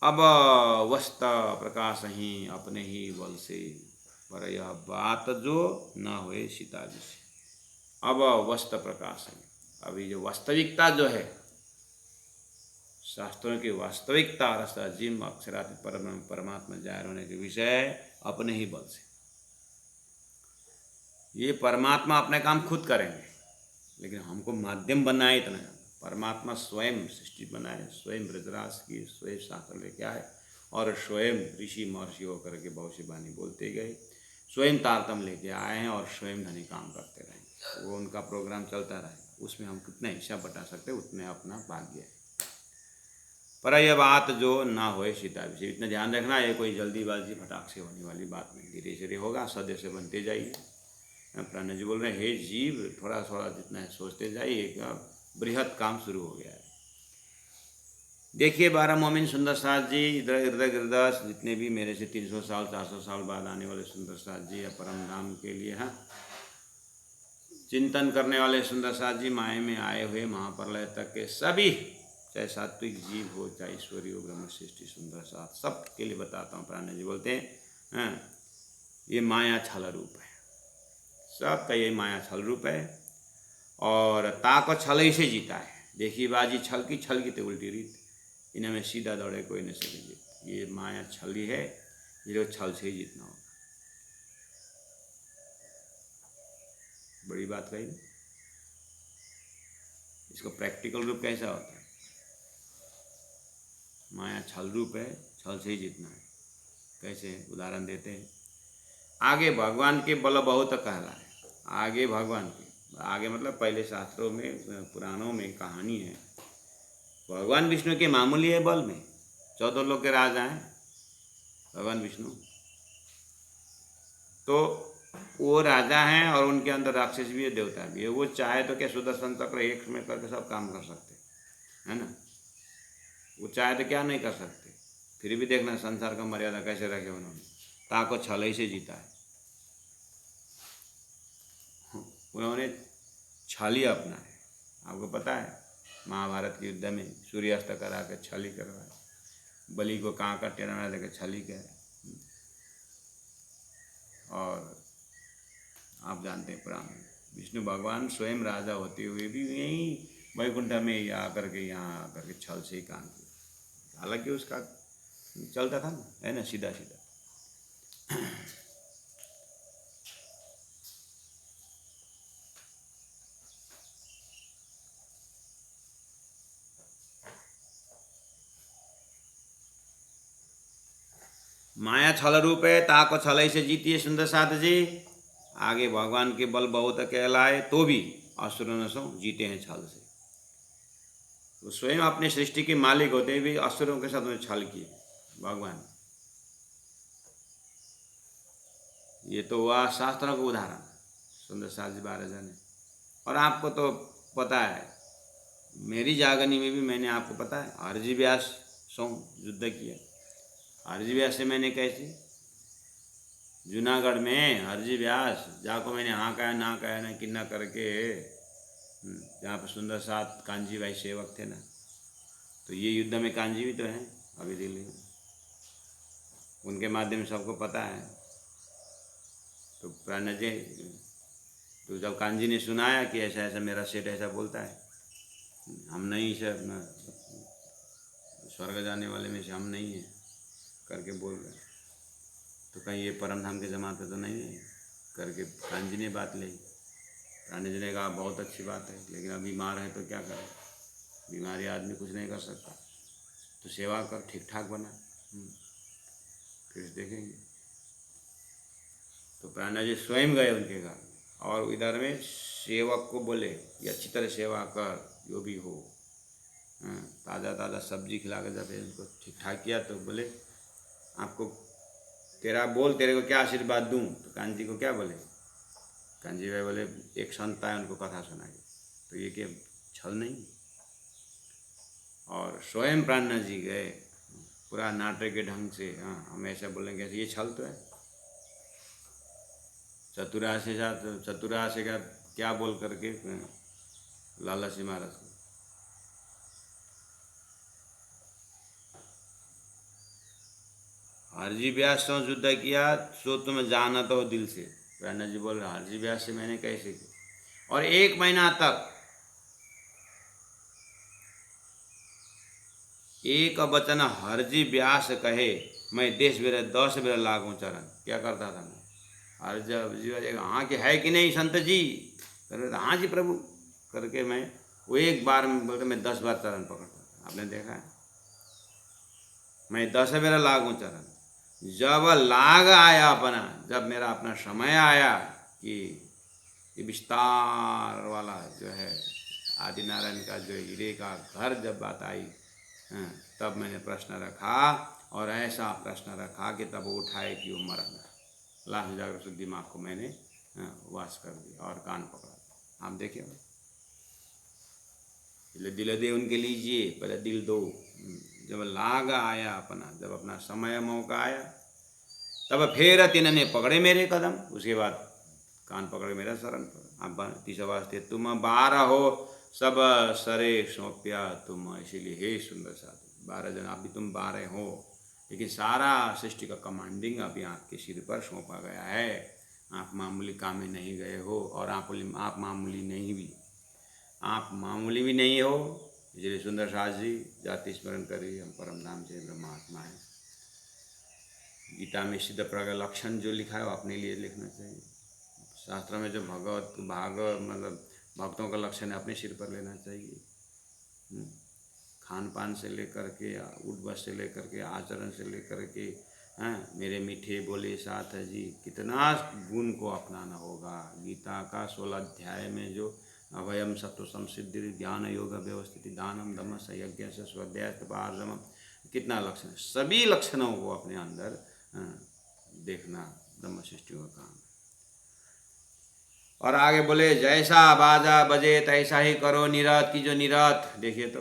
अब वस्ता प्रकाश ही अपने ही बल से, पर यह बात जो न होए सीता जी से। अब वस्त्र प्रकाश है, अभी जो वास्तविकता जो है, शास्त्रों की वास्तविकता, रसा जिम अक्षरात परमात्मा जाहिर होने के विषय अपने ही बल से। ये परमात्मा अपने काम खुद करेंगे, लेकिन हमको माध्यम बनाए इतना। परमात्मा स्वयं सृष्टि बनाए, स्वयं ब्रजराज की, स्वयं शास्त्र लेके आए और स्वयं ऋषि महर्षि होकर के भविष्यवाणी बोलते गए, स्वयं तारतम लेके आए हैं और स्वयं धनी काम करते रहे। वो उनका प्रोग्राम चलता रहे, उसमें हम कितना हिस्सा बटा सकते, उतने अपना भाग्य है। पर यह बात जो ना होए सीता विषय, इतना ध्यान रखना, ये कोई जल्दीबाजी फटाक से होने वाली बात नहीं, धीरे धीरे होगा, सदैव से बनते जाइए। प्राण जी बोल रहे हैं, हे जीव, थोड़ा थोड़ा जितना है सोचते जाइए, बृहद काम शुरू हो गया है। देखिए 12 मोमिन सुंदर साथ जी, इर्द गिरदास, जितने भी मेरे से 300 साल 400 साल बाद आने वाले सुंदर साथ जी, या परम धाम के लिए हाँ चिंतन करने वाले सुंदर साथ जी, माया में आए हुए महाप्रलय तक के सभी, चाहे सात्विक जीव हो, चाहे ईश्वरी हो, ब्रह्म सृष्टि सुंदर साथ, सब के लिए बताता हूँ। प्राण जी बोलते हैं ये माया छल रूप है, सब का ये माया छल रूप है, और ताको छल ही से जीता है। देखिए बाजी छल की तो उल्टी रीत, इनमें सीधा दौड़े कोई नहीं सके जीत। ये माया छल ही है, ये छल से ही जीतना होगा। बड़ी बात कही। इसको प्रैक्टिकल रूप कैसा होता है? माया छल रूप है, छल से ही जीतना है। कैसे? उदाहरण देते हैं। आगे भगवान के बल बहुत कहला है, आगे भगवान के, आगे मतलब पहले शास्त्रों में, पुराणों में कहानी है, भगवान विष्णु के मामूली है बल में, 14 लोग के राजा हैं भगवान विष्णु। तो वो राजा हैं और उनके अंदर राक्षस भी है, देवता भी है। वो चाहे तो क्या सुदर्शन चक्र एक में करके सब काम कर सकते, है ना। वो चाहे तो क्या नहीं कर सकते। फिर भी देखना संसार का मर्यादा कैसे रखे उन्होंने, ताको छल से जीता है। उन्होंने छल ही अपना है। आपको पता है महाभारत के युद्ध में सूर्यास्त करा के छल ही करवाया, बलि को कहाँ का टेढ़ा देकर छल ही किया। और आप जानते हैं पुराण में विष्णु भगवान स्वयं राजा होते हुए भी यहीं वैकुंठ में आकर के यहाँ आकर के छल से ही काम किया। हालांकि उसका चलता था ना, है ना, सीधा सीधा। माया छल रूप है, ताको छल से जीती है सुंदर साथ जी। आगे भगवान के बल बहुत कहलाए तो भी असुरों से जीते हैं छल से। वो स्वयं अपने सृष्टि के मालिक होते हुए असुरों के साथ उन्हें छल किए भगवान। ये तो हुआ शास्त्रों का उदाहरण सुंदर साथ जी महाराज ने। और आपको तो पता है मेरी जागनी में भी मैंने आपको पता है हरजी व्यास सो युद्ध किया। हरजी व्यास से मैंने कैसे जूनागढ़ में हरजी व्यास जाको मैंने हाँ कहा ना किन्ना करके, जहाँ पर सुंदर साथ कांजी भाई सेवक थे ना, तो ये युद्ध में कांजी भी तो हैं अभी दिल्ली में, उनके माध्यम से सबको पता है। तो प्राणजी, तो जब कांजी ने सुनाया कि ऐसा ऐसा मेरा सेठ ऐसा बोलता है, हम नहीं सर, स्वर्ग जाने वाले में से हम नहीं हैं करके बोल रहे, तो कहीं ये परम धाम के जमाते तो नहीं है करके कांजी ने बात ली। रानी जी ने कहा बहुत अच्छी बात है, लेकिन अब बीमार है तो क्या करें, बीमारी आदमी कुछ नहीं कर सकता, तो सेवा कर, ठीक ठाक बना, फिर देखेंगे। तो प्राणा जी स्वयं गए उनके घर और इधर में सेवक को बोले कि अच्छी तरह सेवा कर, जो भी हो, ताज़ा ताज़ा सब्जी खिला कर जब उनको ठीक ठाक किया तो बोले आपको तेरा बोल, तेरे को क्या आशीर्वाद दूं। तो कांजी को क्या बोले, कांजी भाई बोले एक संत आए उनको कथा सुनाई, तो ये कि छल नहीं। और स्वयं प्राणा जी गए पूरा नाटक के ढंग से, हाँ हम ऐसा बोलेंगे ये छल तो है। चतुराशे का क्या बोल करके लाला सी महाराज को हरजी व्यास से युद्ध किया सो तुम जाना तो दिल से। प्राणा जी बोल रहे हरजी व्यास से मैंने कैसे किया, और 1 महीना तक एक वचन हरजी व्यास कहे मैं देश बेर 10 बेर लागू चरण। क्या करता था मैं, हरजी व्यास हाँ कि है कि नहीं संत जी, कर हाँ जी प्रभु करके मैं वो एक बार में बोलकर मैं 10 बार चरण पकड़ता था। आपने देखा है मैं 10 बेर लागू चरण। जब लाग आया अपना, जब मेरा अपना समय आया कि ये विस्तार वाला जो है आदिनारायण का जो हीरे का घर जब बात आई, तब मैंने प्रश्न रखा, और ऐसा प्रश्न रखा कि तब वो उठाए कि वो मर गया। लास्ट जाकर से दिमाग को मैंने वाश कर दिया और कान पकड़ा। आप देखिए दिल दे उनके लीजिए, पहले दिल दो। जब लाग आया अपना, जब अपना समय मौका आया, तब फिर तिन्होंने पकड़े मेरे कदम। उसके बाद कान पकड़े मेरा शरण पर। आप तीसरा वास्ते तुम 12 हो सब सरे सौंप्या तुम, इसीलिए हे सुंदर साधु 12 जन, अभी तुम 12 हो, लेकिन सारा सृष्टि का कमांडिंग अभी आपके सिर पर सौंपा गया है। आप मामूली काम में नहीं गए हो, और आप मामूली नहीं भी, आप मामूली भी नहीं हो। इसलिए सुंदर साथ जी जाति स्मरण करिए, हम परम धाम से ब्रह्मात्मा है। गीता में सिद्ध प्रज्ञ लक्षण जो लिखा है वो अपने लिए लिखना चाहिए। शास्त्र में जो भागवत मतलब भक्तों का लक्षण है अपने सिर पर लेना चाहिए। खान पान से लेकर के, उठ बस से लेकर के, आचरण से लेकर के, मेरे मीठे बोले साथ है जी, कितना गुण को अपनाना होगा। गीता का 16 अध्याय में जो अभयम सत्व संसिद्धि ध्यान योग व्यवस्थिति दानम दम संयज्ञ से स्वाध्याय तपार्जम, कितना लक्षण, सभी लक्षणों को अपने अंदर देखना ब्रह्म सृष्टि का काम है। और आगे बोले जैसा बाजा बजे तैसा ही करो निरत की जो निरत, देखिए तो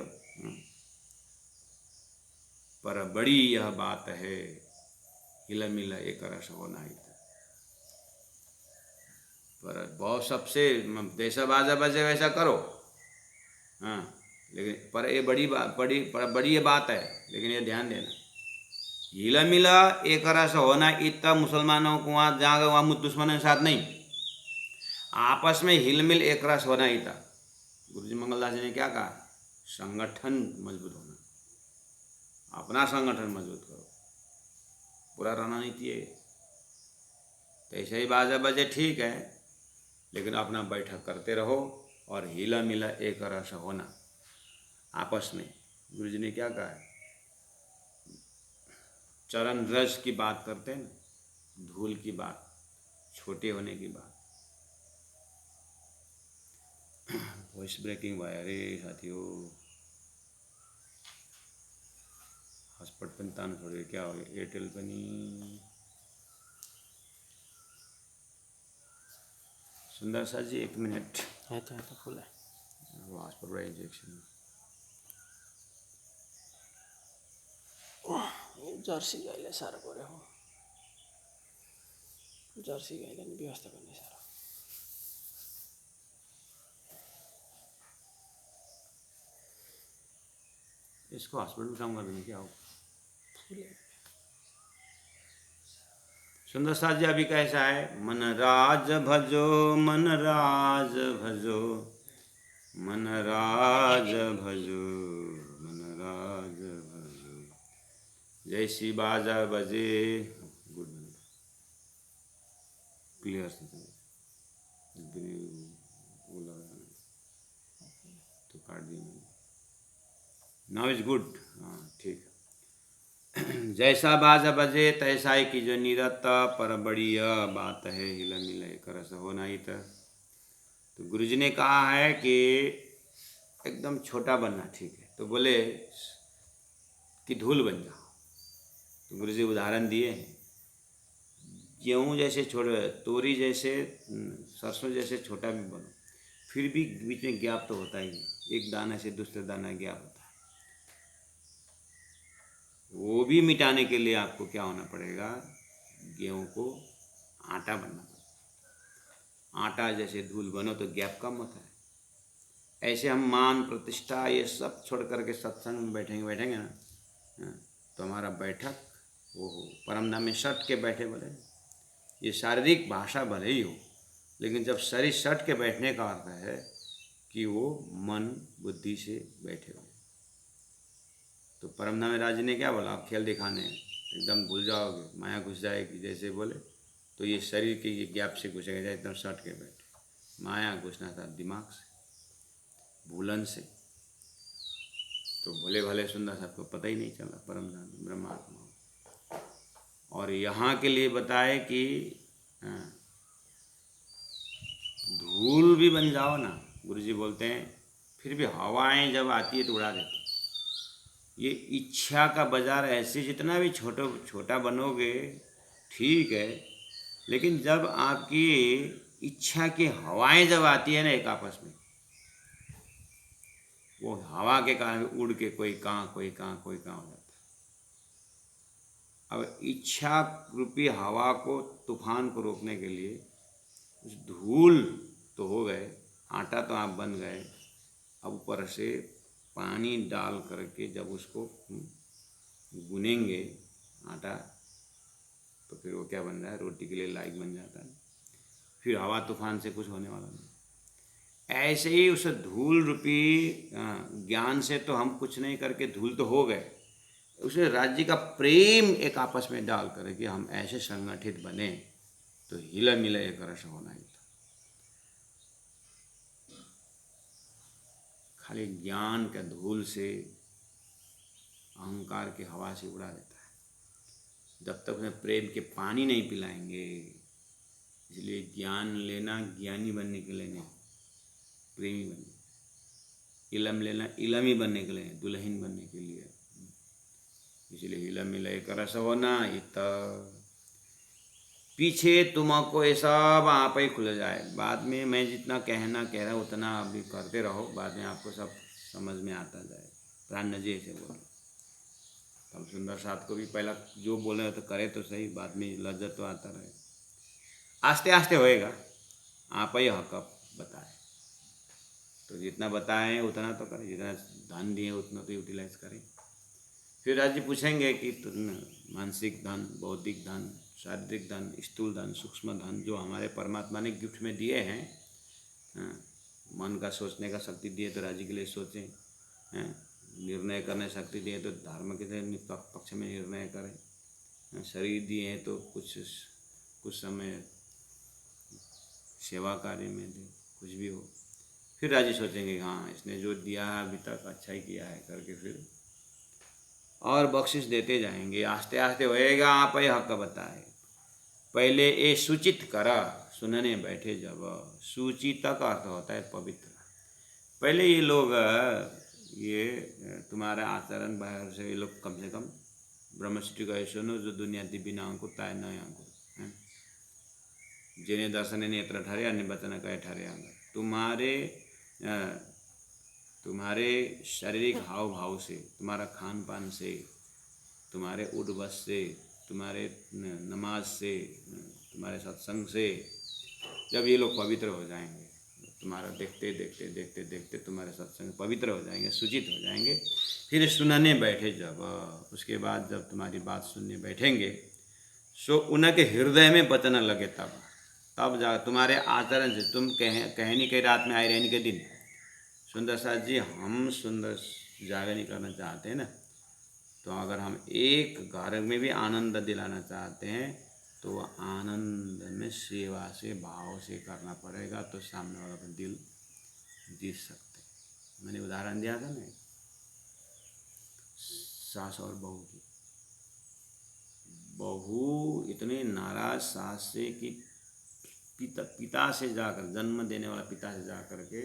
पर बड़ी यह बात है हिल मिल एक रस होना ही। पर बहुत सबसे जैसा बाजा बजे वैसा करो, हाँ, लेकिन पर ये बड़ी ये बात है, लेकिन ये ध्यान देना हिला मिला एक रस होना इतना मुसलमानों को वहाँ जहाँ वहाँ दुश्मनों के साथ नहीं, आपस में हिलमिल एक रस होना ही था। गुरुजी मंगलदास जी ने क्या कहा, संगठन मजबूत होना, अपना संगठन मजबूत करो, पूरा रणनीति है। तो ऐसे ही बाजा बजे ठीक है, लेकिन अपना बैठक करते रहो और हिला मिला एक रस होना आपस में। गुरुजी ने क्या कहा है, चरण रज की बात करते हैं ना, धूल की बात, छोटे होने की बात। वॉइस ब्रेकिंग वायर रे साथियों, हॉटस्पॉट पण ताण थोड़े क्या हो गया, एयरटेल पनि। सुंदर सा जी 1 मिनट है तो फुल है हॉटस्पॉट इंजेक्शन जर्सी गाईलाई साह्रो पऱ्यो हो, जर्सी गाईलाई नि व्यवस्था गर्ने साह्रो। इसको हॉस्पिटल में काम कर देंगे क्या हो। सुंदर सा जी अभी कैसा है, मन राज भजो मन राज भजो मन राज भजो मन राज भजो, जैसी बाजा बजे। गुड क्लियर से तो काट दिया मैंने, नाउ इज गुड, हाँ ठीक। जैसा बाजा बजे तैसा ही की जो निरत, पर बड़ी यह बात है हिल मिल एक रस होना ही था। तो गुरुजी ने कहा है कि एकदम छोटा बनना ठीक है, तो बोले कि धूल बन जाओ। तो गुरुजी उदाहरण दिए हैं, गेहूँ जैसे छोटे, तोरी जैसे, सरसों जैसे छोटा भी बनो, फिर भी बीच में गैप तो होता ही, एक दाना से दूसरे दाना गैप होता है। वो भी मिटाने के लिए आपको क्या होना पड़ेगा, गेहूँ को आटा बनना पड़ेगा। आटा जैसे धूल बनो तो गैप कम होता है। ऐसे हम मान प्रतिष्ठा ये सब छोड़ करके सत्संग में बैठेंगे ना, तो हमारा बैठक वो हो परम धाम में सट के बैठे बोले। ये शारीरिक भाषा भले ही हो, लेकिन जब शरीर सट के बैठने का अर्थ है कि वो मन बुद्धि से बैठे हो। तो परमधाम राज जी ने क्या बोला, आप खेल दिखाने एकदम भूल जाओगे, माया घुस जाएगी जैसे बोले, तो ये शरीर के ये गैप से घुसेगा, जाए एकदम सट के बैठे। माया घुसना था दिमाग से, भूलन से। तो भले भले सुंदर साहब को पता ही नहीं चला परमधाम ब्रह्मात्मा। और यहाँ के लिए बताए कि धूल भी बन जाओ ना, गुरुजी बोलते हैं, फिर भी हवाएं जब आती है तो उड़ा देती। ये इच्छा का बाजार ऐसे जितना भी छोटा बनोगे ठीक है, लेकिन जब आपकी इच्छा की हवाएं जब आती है ना एक आपस में, वो हवा के कारण उड़ के कोई कहाँ कोई कहाँ कोई कहाँ हो जाता है। अब इच्छा रूपी हवा को, तूफान को रोकने के लिए उस धूल तो हो गए, आटा तो आप बन गए, अब ऊपर से पानी डाल करके जब उसको गूनेंगे आटा, तो फिर वो क्या बन रहा है, रोटी के लिए लायक बन जाता है। फिर हवा तूफान से कुछ होने वाला नहीं। ऐसे ही उस धूल रूपी ज्ञान से तो हम कुछ नहीं करके धूल तो हो गए, उसे राज्य का प्रेम एक आपस में डाल करके हम ऐसे संगठित बने तो हिला मिला एक रस होना ही था। खाली ज्ञान के धूल से, अहंकार की हवा से उड़ा देता है। जब तक उन्हें प्रेम के पानी नहीं पिलाएंगे, इसलिए ज्ञान लेना ज्ञानी बनने के लिए नहीं, प्रेमी बनने। इलम लेना इलमी बनने के लिए, दुल्हन बनने के लिए। इसलिए इलम मिला एक रस होना इत। पीछे तुमको ये सब आप ही खुल जाए। बाद में मैं जितना कहना कह रहा हूँ उतना अभी करते रहो, बाद में आपको सब समझ में आता जाए। प्राण जी ऐसे बोले। तब सुंदर साथ को भी पहला जो बोले तो करे तो सही, बाद में लज्जत तो आता रहे। आस्ते आस्ते होएगा, आप ही हक बताए। तो जितना बताएं उतना तो करें, जितना धन दिए उतना तो यूटिलाइज करें। फिर राज जी पूछेंगे कि मानसिक धन, बौद्धिक धन, शारीरिक धन, स्थूल धन, सूक्ष्म धन जो हमारे परमात्मा ने गिफ्ट में दिए हैं, मन का सोचने का शक्ति दिए तो राज्य के लिए सोचें, निर्णय करने शक्ति दिए तो धर्म के पक्ष में निर्णय करें, शरीर दिए हैं तो कुछ समय सेवा कार्य में दे, कुछ भी हो। फिर राजी सोचेंगे हाँ इसने जो दिया है अभी तक अच्छा ही किया है करके, फिर और बख्शिश देते जाएंगे। आस्ते आस्ते होएगा, आप ही हक बताए। पहले ये सूचित करा, सुनने बैठे जब। सूचित का अर्थ होता है पवित्र। पहले ये लोग ये तुम्हारा आचरण बाहर से ये लोग कम से कम ब्रह्मसिटी का सुनो जो दुनिया दिव्य अंकुर ताय न अंकुर है, जिन्हें दर्शन नेत्र ठहरे अन्य वचन कहे ठहरे अंग। तुम्हारे शारीरिक हाव भाव से, तुम्हारा खान पान से, तुम्हारे उठ बस से, तुम्हारे नमाज से, तुम्हारे सत्संग से, जब ये लोग पवित्र हो जाएंगे, तुम्हारा देखते देखते देखते देखते तुम्हारे सत्संग पवित्र हो जाएंगे, सूचित हो जाएंगे, फिर सुनने बैठे जब, उसके बाद जब तुम्हारी बात सुनने बैठेंगे सो उनके हृदय में बचन लगे तब जा तुम्हारे आचरण से। तुम कहनी कही रात में आए रहने के दिन सुंदर साथ जी हम सुंदर जागरण करना चाहते हैं ना, तो अगर हम एक घर में भी आनंद दिलाना चाहते हैं तो आनंद में सेवा से भाव से करना पड़ेगा, तो सामने वाला का दिल जीत सकते हैं। मैंने उदाहरण दिया था ना सास और बहू की। बहू इतने नाराज सास से कि पिता से जाकर, जन्म देने वाला पिता से जाकर के,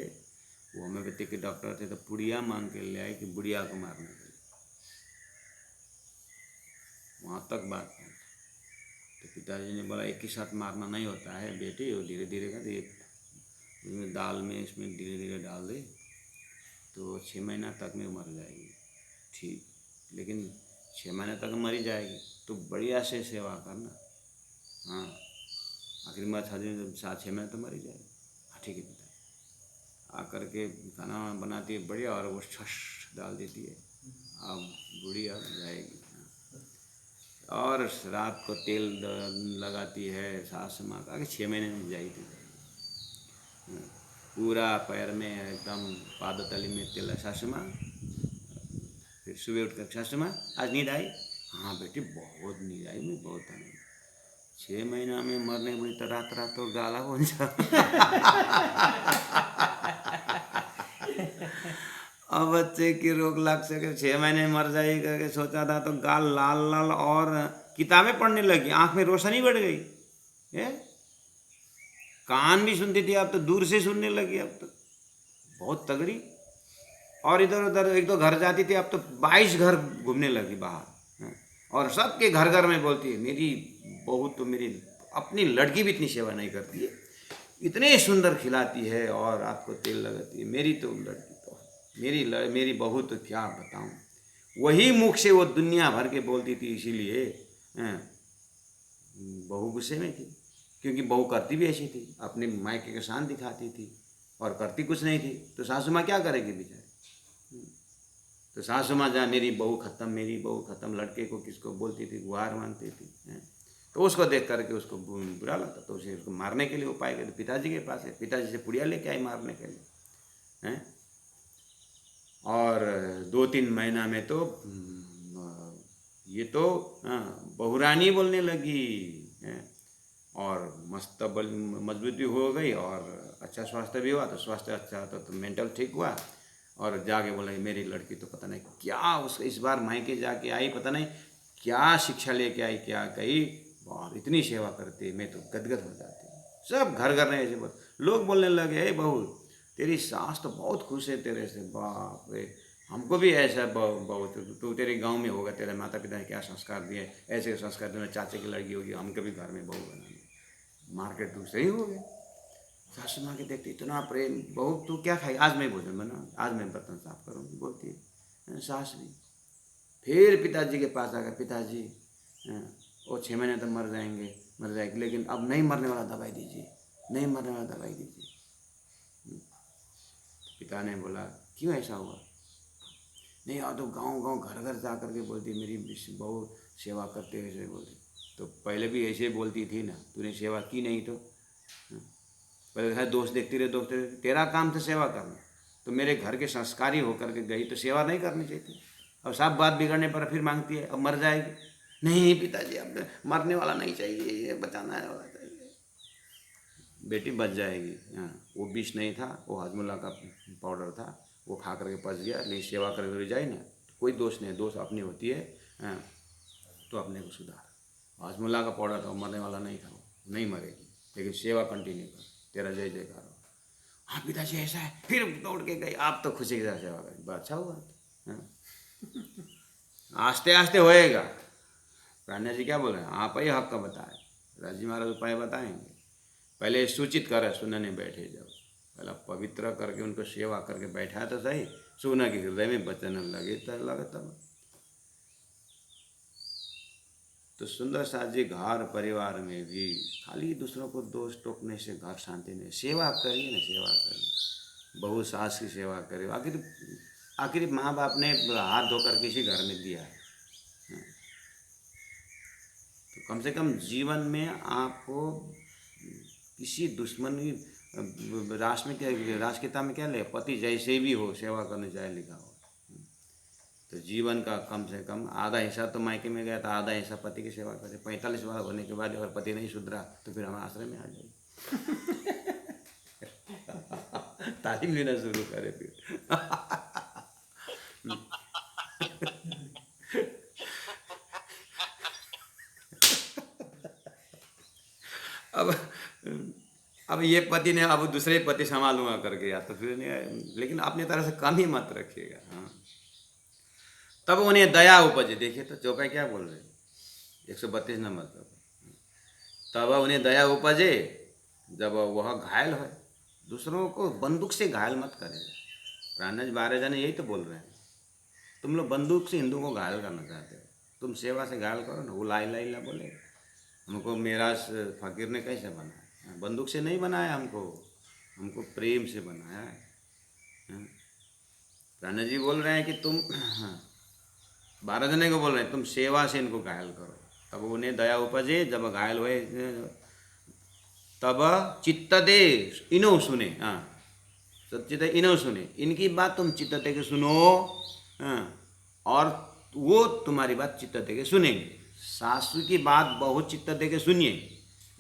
वो होम्योपैथिक के डॉक्टर थे तो पुड़िया मांग के ले आए कि बुढ़िया को मारने के लिए, वहाँ तक बात है। तो पिताजी ने बोला एक ही साथ मारना नहीं होता है बेटी, वो धीरे धीरे कर इसमें दाल में इसमें धीरे धीरे डाल दे तो 6 महीना तक में मर जाएगी। ठीक, लेकिन 6 महीने तक मरी जाएगी तो बढ़िया से सेवा करना। हाँ, आखिर में 7-6 महीने तो मरी जाएगी। हाँ ठीक है पिता। आकर के खाना बनाती है बढ़िया और वो छश डाल देती है, अब बूढ़ी अब जाएगी। और रात को तेल लगाती है सास माँ का, 6 महीने में जाएगी। पूरा पैर में एकदम पादतली में तेल सासू माँ। फिर सुबह उठकर सासू माँ आज नींद आई? हाँ बेटी बहुत नींद आई, मैं बहुत आनंद। 6 महीना में मरने बुढ़ी तो रात रात तो गाला बन जा। अब बच्चे की रोग लग सके, 6 महीने मर जाएगी करके सोचा था तो गाल लाल लाल और किताबें पढ़ने लगी, आंख में रोशनी बढ़ गई है। कान भी सुनती थी अब तो दूर से सुनने लगी, अब तो बहुत तगड़ी। और इधर उधर एक दो घर जाती थी, अब तो 22 घर घूमने लगी बाहर, और सबके घर घर में बोलती है मेरी बहू तो मेरी अपनी लड़की भी इतनी सेवा नहीं करती है, इतने सुंदर खिलाती है और आपको तेल लगाती है। मेरी तो लड़की तो मेरी बहू तो क्या बताऊं। वही मुख से वो दुनिया भर के बोलती थी, इसीलिए बहू गुस्से में थी, क्योंकि बहू करती भी ऐसी थी, अपने मायके के शान दिखाती थी और करती कुछ नहीं थी। तो सासू माँ क्या करेगी बेचारी। तो सासू माँ जहाँ मेरी बहू खत्म, लड़के को किसको बोलती थी, गुहार मांगती थी। तो उसको देख करके उसको बुरा लगता, तो उसे उसको मारने के लिए उपाय करते पिताजी के पास है, पिताजी से पुड़िया लेके आई मारने के लिए हैं। और 2-3 महीना में तो ये तो बहुरानी बोलने लगी है, और मस्त मजबूत भी हो गई और अच्छा स्वास्थ्य भी हुआ। तो स्वास्थ्य अच्छा होता तो मेंटल ठीक हुआ, और जाके बोला मेरी लड़की तो पता नहीं क्या उस इस बार मायके जाके आई, पता नहीं क्या शिक्षा लेके आई, क्या कही, और इतनी सेवा करती है, मैं तो गदगद हो जाती हूँ। सब घर घर में ऐसे बोल, लोग बोलने लगे बहू तेरी सास तो बहुत खुश है तेरे से, बाप रे हमको भी ऐसा बहू, तू तेरे गांव में होगा, तेरे माता पिता ने क्या संस्कार दिए, ऐसे संस्कार दिए, चाचे की लड़की होगी, हमको भी घर में बहू बनानी। मार्केट तो सही हो गया। सासू माँ के देखते इतना प्रेम, बहू तू क्या खाई, आज मैं भोजन बना, आज मैं बर्तन साफ करूँगी, बोलती है सास भी। फिर पिताजी के पास आ गए, पिताजी वो 6 महीने तो मर जाएगी, लेकिन अब नहीं मरने वाला दवाई दीजिए, नहीं मरने वाला दवाई दीजिए। पिता ने बोला क्यों ऐसा हुआ? नहीं यार, तो गांव गांव घर घर जा करके बोलती मेरी बहू सेवा करते हुए ऐसे बोलती। तो पहले भी ऐसे बोलती थी ना, तूने सेवा की नहीं तो पहले दोस्त देखती रहे, तेरा काम था सेवा करना, तो मेरे घर के संस्कारी होकर के गई तो सेवा नहीं करनी चाहिए थी। अब सब बात बिगड़ने पर फिर मांगती है अब मर जाएगी। नहीं पिताजी, अब मरने वाला नहीं चाहिए, ये बचाना है वाला चाहिए। बेटी बच जाएगी। हाँ, वो विष नहीं था, वो हाजमुल्ला का पाउडर था, वो खा करके पच गया, लेकिन सेवा करके जाए ना, कोई दोष नहीं, दोष अपनी होती है। हाँ, तो अपने को सुधार। हाजमुल्ला का पाउडर था, मरने वाला नहीं था, वो नहीं मरेगी, लेकिन सेवा कंटिन्यू कर, तेरा जय जयकार हो। हाँ पिताजी ऐसा है, फिर दौड़ के गई, आप तो खुशी के साथ सेवा करें, अच्छा हुआ। हाँ, आस्ते आस्ते होएगा। प्राण्या जी क्या बोल रहे हैं, आप ही हक का बताए, राजी महाराज उपाय बताएंगे। पहले सूचित करे, सुनने बैठे जब पहला पवित्र करके उनको सेवा करके बैठा तो सही, सुना के हृदय में बचन लगे तब। तो सुंदर साथ जी घर परिवार में भी खाली दूसरों को दोष टोकने से घर शांति नहीं। सेवा करिए ना, सेवा करिए, बहू सास की सेवा करिए। आखिर माँ बाप ने हाथ धोकर किसी घर में दिया है, तो कम से कम जीवन में आपको किसी दुश्मन की राष्ट्र में क्या, राष्ट्र किताब में क्या ले, पति जैसे भी हो सेवा करने चाहे लिखा हो। तो जीवन का कम से कम आधा हिस्सा तो मायके में गया था, आधा हिस्सा पति की सेवा करे। 45 बार होने के बाद अगर पति नहीं सुधरा तो फिर हम आश्रम में आ जाएंगे। तालीम लेना शुरू करे फिर। अब ये पति ने अब दूसरे पति संभालूंगा करके, या तो फिर नहीं, लेकिन अपनी तरह से कम ही मत रखिएगा। हाँ, तब उन्हें दया उपजे। देखिए तो चौपाई क्या बोल रहे हैं, 132 नंबर पर, तब उन्हें दया उपजे जब वह घायल हो। दूसरों को बंदूक से घायल मत करेगा। प्राणज 12 जने यही तो बोल रहे हैं, तुम लोग बंदूक से हिंदू को घायल करना चाहते हो, तुम सेवा से घायल करो ना। वो ला इला इला बोले, हमको मेरा फकीर ने कैसे बनाया, बंदूक से नहीं बनाया, हमको प्रेम से बनाया है। प्राणज जी बोल रहे हैं कि तुम 12 जने को बोल रहे हैं तुम सेवा से इनको घायल करो, तब उन्हें दया उपजे। जब घायल हुए तब चित्त दे इनो सुने। हाँ, सचित इनो सुने, इनकी बात तुम चित्त दे के सुनो। हाँ, और वो तुम्हारी बात चित्त दे के सुनेंगे। सासू की बात बहुत चित्त दे के सुनिए।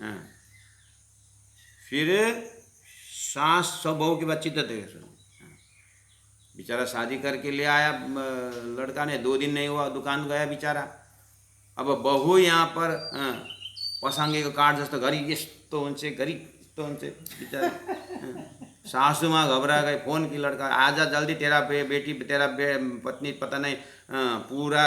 हाँ, फिर सास सब बहू की बात चित्त दे के सुनिए। बेचारा शादी करके ले आया लड़का ने, 2 दिन नहीं हुआ दुकान गया बेचारा। अब बहू यहाँ पर पसांगे का काट जस्तो घरि यस्तो हुन्छ, घरि यस्तो हुन्छ बेचारा। सासू माँ घबरा गए, फोन की लड़का आजा जल्दी, तेरा बेटी तेरा पत्नी पता नहीं पूरा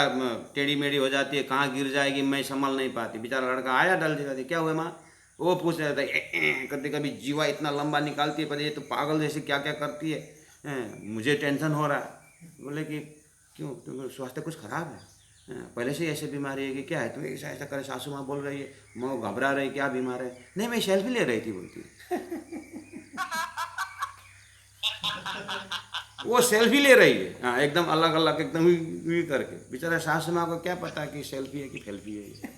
टेढ़ी मेढ़ी हो जाती है, कहाँ गिर जाएगी, मैं संभाल नहीं पाती। बेचारा लड़का आया जल्दी जल्दी, क्या हुआ माँ? वो पूछ रहा था, कभी कभी जीवा इतना लंबा निकालती है, पर ये तो पागल जैसे क्या क्या करती है, मुझे टेंशन हो रहा है। बोले कि क्यों, तुम्हें स्वास्थ्य कुछ खराब है? पहले से ऐसे बीमारी है कि क्या है? तुम ऐसा ऐसा करे, सासू माँ बोल रही है, मैं घबरा रही, क्या बीमार है? नहीं मैं सेल्फी ले रही थी, बोलती। वो सेल्फी ले रही है। हाँ, एकदम अलग अलग एकदम ही करके। बेचारा सासू माँ को क्या पता कि सेल्फी है कि सेल्फी है।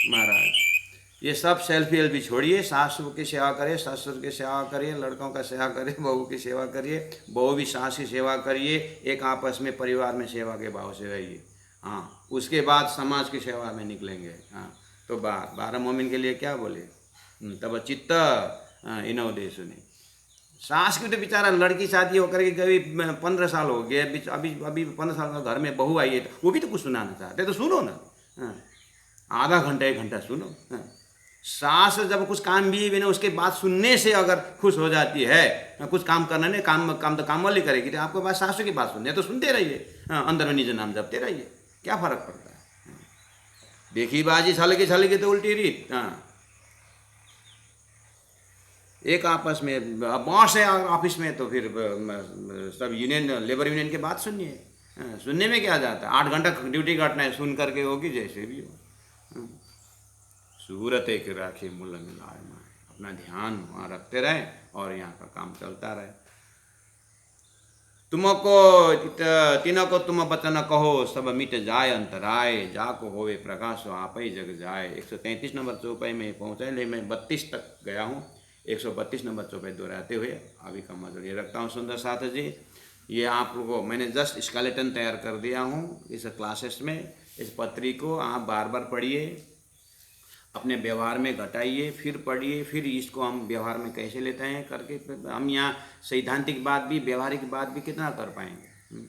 महाराज ये सब सेल्फी एल्फी छोड़िए, सासू की सेवा करिए, ससुर की सेवा करिए, लड़कों का सेवा करिए, बहू की सेवा करिए, बहू भी सास की सेवा करिए। एक आपस में परिवार में सेवा के भाव से रहिए। हाँ, उसके बाद समाज की सेवा में निकलेंगे। हाँ, तो 12 मोमिन के लिए क्या बोले, तब चित्त इनो दे सुने। सास की तो बेचारा लड़की शादी होकर के कभी 15 साल हो गए, अभी 15 साल का घर में बहू आई है, तो वो भी तो कुछ सुनाना चाहते, तो सुनो ना। हाँ, आधा घंटा 1 घंटा सुनो। हाँ, सास जब कुछ काम भी ना, उसके बात सुनने से अगर खुश हो जाती है, कुछ काम करना नहीं, काम तो काम वाली करेगी, तो आपको बात सासू की बात सुननी है तो सुनते रहिए। हाँ, अंदर में निज नाम जपते रहिए, क्या फर्क पड़ता है। देखी बाजी छल की तो उल्टी रीत। हाँ, एक आपस में बॉस है और ऑफिस में तो फिर सब यूनियन लेबर यूनियन की बात सुनिए। हाँ, सुनने में क्या जाता है, 8 घंटा ड्यूटी काटना है, सुन करके होगी जैसे भी हो। हाँ, सूरत एक राखी मुल मिलाए माए, अपना ध्यान वहाँ रखते रहे और यहाँ का काम चलता रहे। तुमको तीनों को तुम बचन कहो, सब मिट जाए अंतराय, जाको होवे प्रकाश आप ही जग जाए। 133 नंबर चौपाई में पहुँचा, लेकिन मैं 32 तक गया हूँ। 132 नंबर चौपाई दोहराते हुए अभी का मजल ये रखता हूँ। सुंदर साथ जी, ये आप लोगों को मैंने जस्ट स्केलेटन तैयार कर दिया हूँ इस क्लासेस में। इस पत्री को आप बार बार पढ़िए, अपने व्यवहार में घटाइए, फिर पढ़िए, फिर इसको हम व्यवहार में कैसे लेते हैं करके हम यहाँ सैद्धांतिक बात भी व्यवहारिक बात भी कितना कर पाएंगे।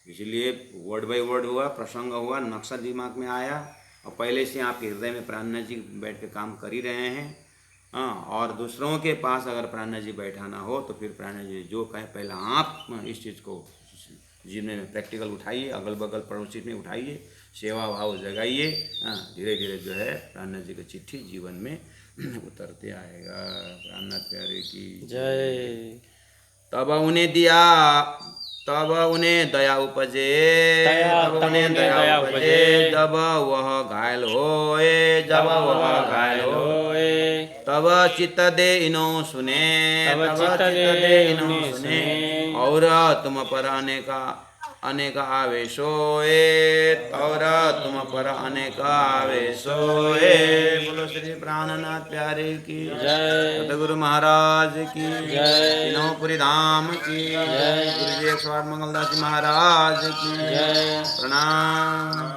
इसलिए वर्ड बाय वर्ड हुआ, प्रसंग हुआ, नक्शा दिमाग में आया और पहले से आपके हृदय में प्राणनाथ जी बैठ के काम कर ही रहे हैं। हाँ, और दूसरों के पास अगर प्राणनाथ जी बैठाना हो तो फिर प्राणनाथ जी जो कहें पहला आप इस चीज़ को जीवन में प्रैक्टिकल उठाइए, अगल बगल पड़ोसी में उठाइए, सेवा भाव जगाइए। हाँ, धीरे धीरे जो है प्राणनाथ जी की चिट्ठी जीवन में उतरते आएगा। प्राणनाथ प्यारे की जय। तब उन्हें दया उपजे, तब उन्हें दया उपजे, जब वह घायल होए, जब वह घायल होए, तब चित्त दे इनो सुने, तब चित्त दे इनो सुने, और तुम पर अनेक आवेश होए, और तुम पर अनेक आवेश होए। बोलो श्री प्राणनाथ प्यारे की जय। सतगुरु महाराज की जय। तीनों धाम की जय। गुरुजी 108 मंगलदास जी महाराज की जय। प्रणाम।